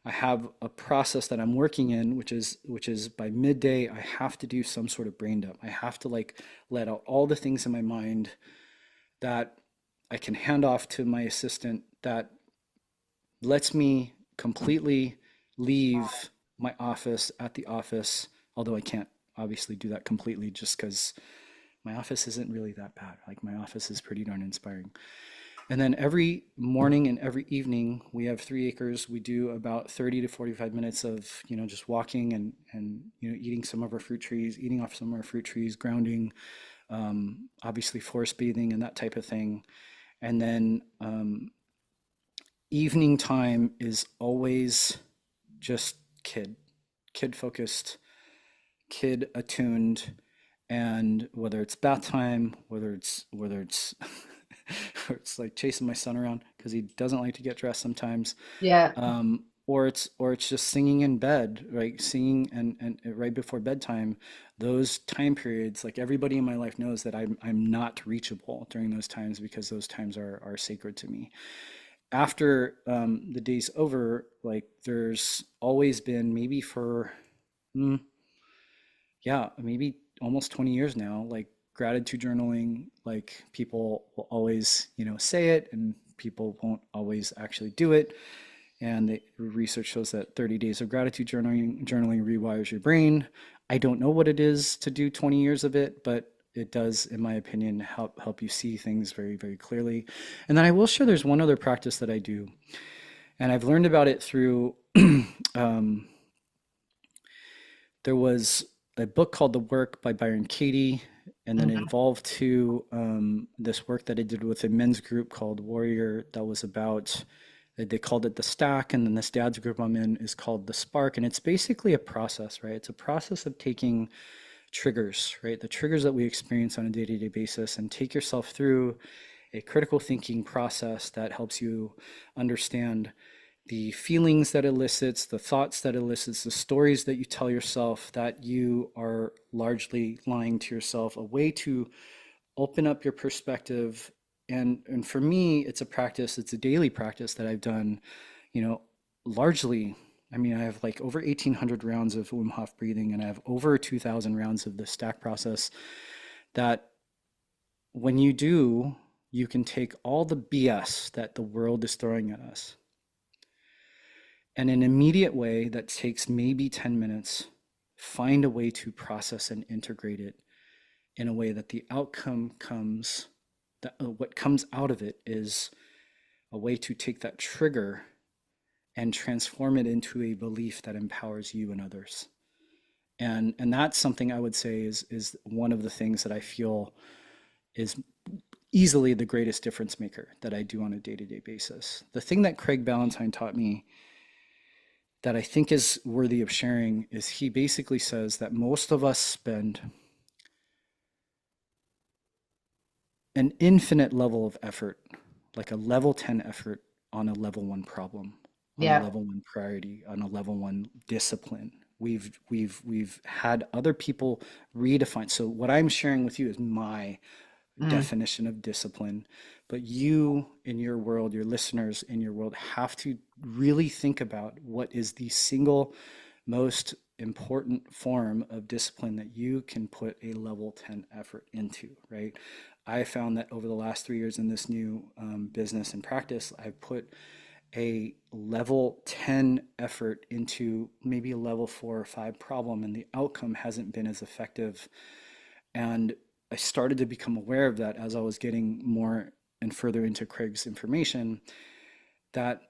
I have a process that I'm working in, which is by midday I have to do some sort of brain dump. I have to like let out all the things in my mind that I can hand off to my assistant, that lets me completely leave my office at the office, although I can't obviously do that completely just because my office isn't really that bad. Like my office is pretty darn inspiring. And then every morning and every evening, we have 3 acres. We do about 30 to 45 minutes of, just walking and eating some of our fruit trees, eating off some of our fruit trees, grounding, obviously forest bathing and that type of thing. And then evening time is always just kid focused, kid attuned, and whether it's bath time, whether it's or it's like chasing my son around because he doesn't like to get dressed sometimes, Yeah. or it's just singing in bed, right? Singing and right before bedtime. Those time periods, like everybody in my life knows that I'm not reachable during those times because those times are sacred to me. After the day's over, like there's always been, maybe for mm, yeah, maybe almost 20 years now, like gratitude journaling. Like people will always, say it, and people won't always actually do it. And the research shows that 30 days of gratitude journaling rewires your brain. I don't know what it is to do 20 years of it, but it does, in my opinion, help you see things very, very clearly. And then I will share there's one other practice that I do, and I've learned about it through um, there was a book called The Work by Byron Katie, and then it Mhm. evolved to this work that I did with a men's group called Warrior, that was about, they called it The Stack, and then this dad's group I'm in is called The Spark. And it's basically a process, right? It's a process of taking triggers, right? The triggers that we experience on a day-to-day basis, and take yourself through a critical thinking process that helps you understand the feelings that elicits, the thoughts that elicits, the stories that you tell yourself that you are largely lying to yourself, a way to open up your perspective. And for me, it's a practice, it's a daily practice that I've done, you know, largely. I mean, I have like over 1,800 rounds of Wim Hof breathing, and I have over 2,000 rounds of the stack process, that when you do, you can take all the BS that the world is throwing at us, and in an immediate way that takes maybe 10 minutes, find a way to process and integrate it in a way that the outcome comes, that what comes out of it is a way to take that trigger and transform it into a belief that empowers you and others. And that's something I would say is one of the things that I feel is easily the greatest difference maker that I do on a day-to-day basis. The thing that Craig Ballantyne taught me that I think is worthy of sharing is he basically says that most of us spend an infinite level of effort, like a level 10 effort on a level 1 problem, on a Yeah. level 1 priority, on a level 1 discipline. We've had other people redefine. So what I'm sharing with you is my Mm. definition of discipline, but you in your world, your listeners in your world have to really think about what is the single most important form of discipline that you can put a level 10 effort into, right? I found that over the last 3 years in this new business and practice, I've put a level 10 effort into maybe a level 4 or 5 problem, and the outcome hasn't been as effective. And I started to become aware of that as I was getting more and further into Craig's information, that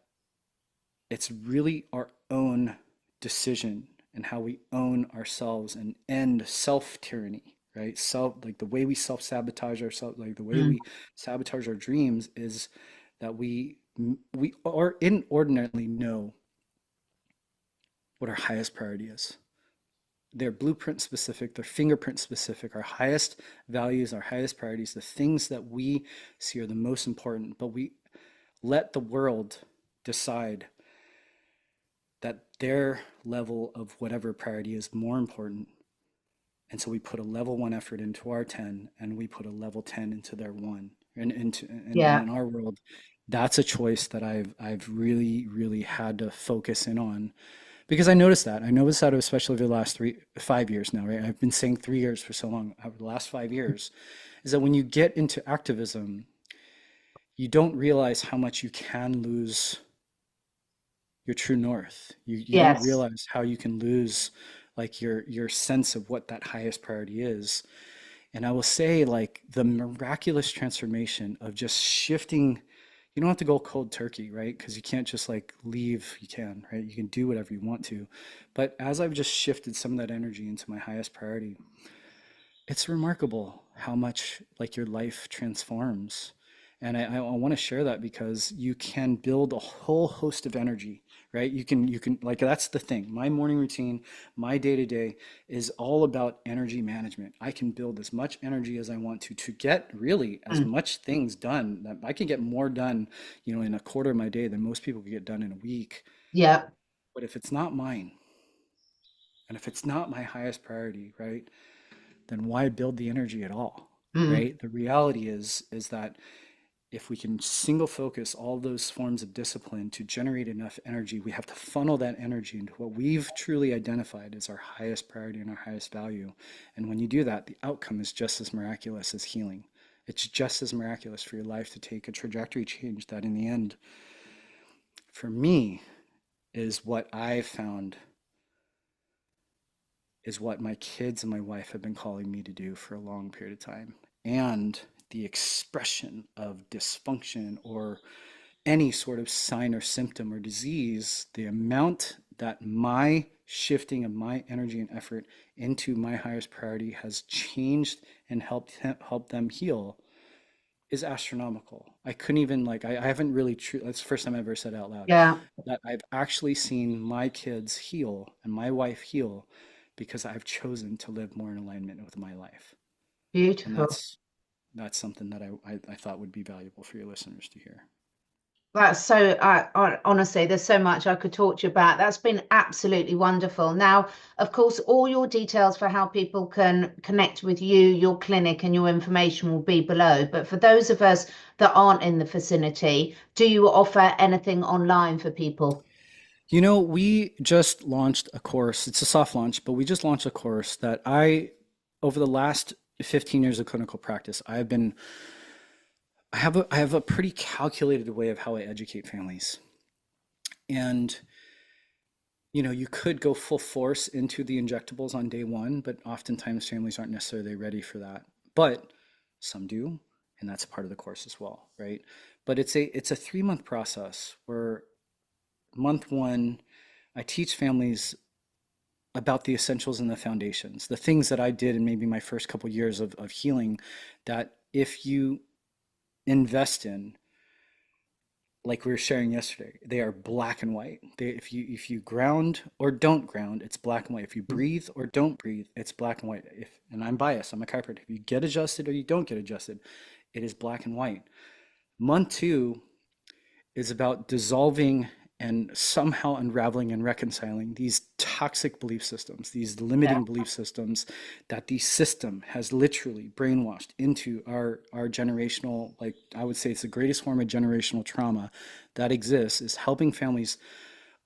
it's really our own decision and how we own ourselves and end self tyranny, right? Self, like the way we self sabotage ourselves, like the way Mm. we sabotage our dreams is that we are inordinately know what our highest priority is. They're blueprint specific, they're fingerprint specific, our highest values, our highest priorities, the things that we see are the most important, but we let the world decide that their level of whatever priority is more important. And so we put a level 1 effort into our 10 and we put a level 10 into their 1. And Yeah. in our world, that's a choice that I've really had to focus in on because I noticed that especially over the last 5 years now, right? I've been saying 3 years for so long. Over the last 5 years, is that when you get into activism, you don't realize how much you can lose your true north. You don't Yes. realize how you can lose like your sense of what that highest priority is. And I will say like the miraculous transformation of just shifting. You don't have to go cold turkey, right? Because you can't just like leave. You can, right? You can do whatever you want to. But as I've just shifted some of that energy into my highest priority, it's remarkable how much like your life transforms. And I want to share that because you can build a whole host of energy, right? You can like that's the thing. My morning routine, my day to day is all about energy management. I can build as much energy as I want to get really as Mm. much things done. That I can get more done, in a quarter of my day than most people can get done in a week. Yeah. But if it's not mine, and if it's not my highest priority, right? Then why build the energy at all, Mm. right? The reality is that if we can single focus all those forms of discipline to generate enough energy, we have to funnel that energy into what we've truly identified as our highest priority and our highest value. And when you do that, the outcome is just as miraculous as healing. It's just as miraculous for your life to take a trajectory change that in the end, for me, is what I found is what my kids and my wife have been calling me to do for a long period of time. And the expression of dysfunction or any sort of sign or symptom or disease, the amount that my shifting of my energy and effort into my highest priority has changed and help them heal is astronomical. I couldn't even like I haven't really that's the first time I ever said out loud Yeah. that I've actually seen my kids heal and my wife heal because I've chosen to live more in alignment with my life. And Beautiful. that's something that I thought would be valuable for your listeners to hear. That's so, honestly, there's so much I could talk to you about. That's been absolutely wonderful. Now, of course, all your details for how people can connect with you, your clinic, and your information will be below. But for those of us that aren't in the vicinity, do you offer anything online for people? We just launched a course. It's a soft launch, but we just launched a course that over the last 15 years of clinical practice, I have a pretty calculated way of how I educate families. And you could go full force into the injectables on day one, but oftentimes families aren't necessarily ready for that. But some do, and that's part of the course as well, right? But it's a 3-month process where month one, I teach families about the essentials and the foundations, the things that I did in maybe my first couple years of healing that if you invest in, like we were sharing yesterday, they are black and white. If you ground or don't ground, it's black and white. If you breathe or don't breathe, it's black and white. And I'm biased, I'm a chiropractor. If you get adjusted or you don't get adjusted, It is black and white. Month 2 is about dissolving and somehow unraveling and reconciling these toxic belief systems, these limiting belief systems that the system has literally brainwashed into our generational, like I would say it's the greatest form of generational trauma that exists, is helping families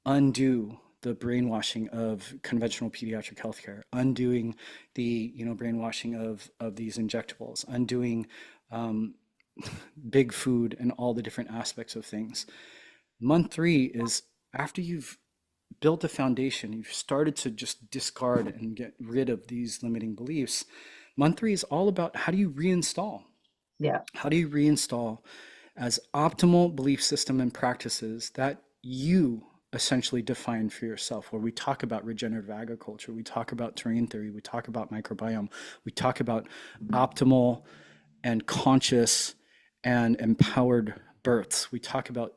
undo the brainwashing of conventional pediatric healthcare, undoing the brainwashing of these injectables, undoing big food and all the different aspects of things. Month 3 is after you've built a foundation, you've started to just discard and get rid of these limiting beliefs. Month 3 is all about how do you reinstall? Yeah. How do you reinstall as optimal belief system and practices that you essentially define for yourself, where we talk about regenerative agriculture, we talk about terrain theory, we talk about microbiome, we talk about optimal and conscious and empowered births. We talk about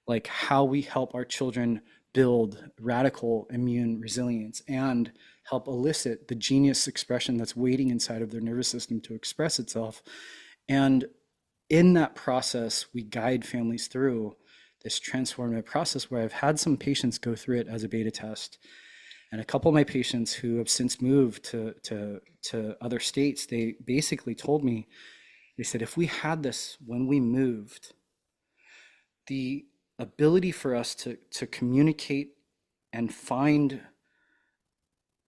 like how we help our children build radical immune resilience and help elicit the genius expression that's waiting inside of their nervous system to express itself. And in that process, we guide families through this transformative process where I've had some patients go through it as a beta test. And a couple of my patients who have since moved to other states, they basically told me, they said, if we had this when we moved, the ability for us to communicate and find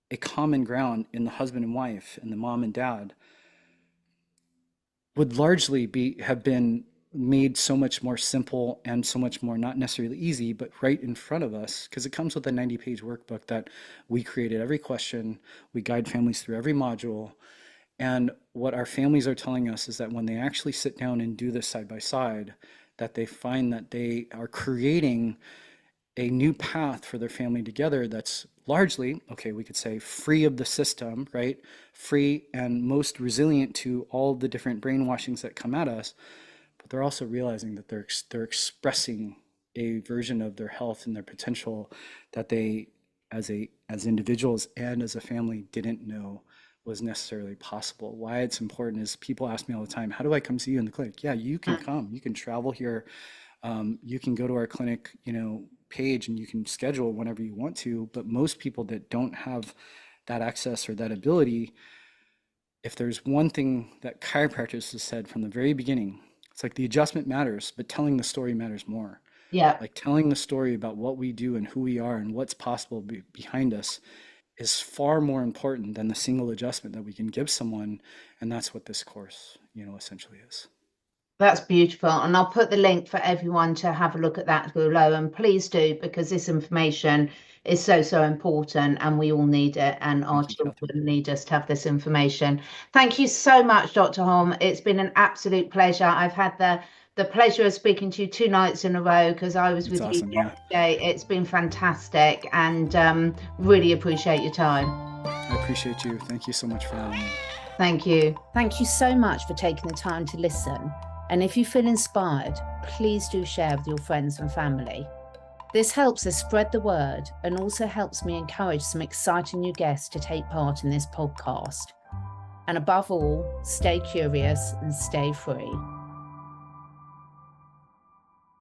a common ground in the husband and wife and the mom and dad would largely have been made so much more simple and so much more not necessarily easy, but right in front of us, because it comes with a 90-page workbook that we created every question, we guide families through every module. And what our families are telling us is that when they actually sit down and do this side by side, that they find that they are creating a new path for their family together that's largely, okay, we could say free of the system, right? Free and most resilient to all the different brainwashings that come at us. But they're also realizing that they're expressing a version of their health and their potential that they, as individuals and as a family, didn't know was necessarily possible. Why it's important is people ask me all the time, how do I come see you in the clinic? Yeah, you can come, you can travel here. You can go to our clinic, page, and you can schedule whenever you want to. But most people that don't have that access or that ability, if there's one thing that chiropractors have said from the very beginning, it's like the adjustment matters, but telling the story matters more. Yeah. Like telling the story about what we do and who we are and what's possible behind us is far more important than the single adjustment that we can give someone. And that's what this course, essentially is. That's beautiful. And I'll put the link for everyone to have a look at that below. And please do, because this information is so, so important and we all need it. And our children need us to have this information. Thank you so much, Dr. Holm. It's been an absolute pleasure. I've had the pleasure of speaking to you 2 nights in a row because I was with you yesterday. It's been fantastic and really appreciate your time. I appreciate you. Thank you so much for having me. Thank you. Thank you so much for taking the time to listen. And if you feel inspired, please do share with your friends and family. This helps us spread the word and also helps me encourage some exciting new guests to take part in this podcast. And above all, stay curious and stay free.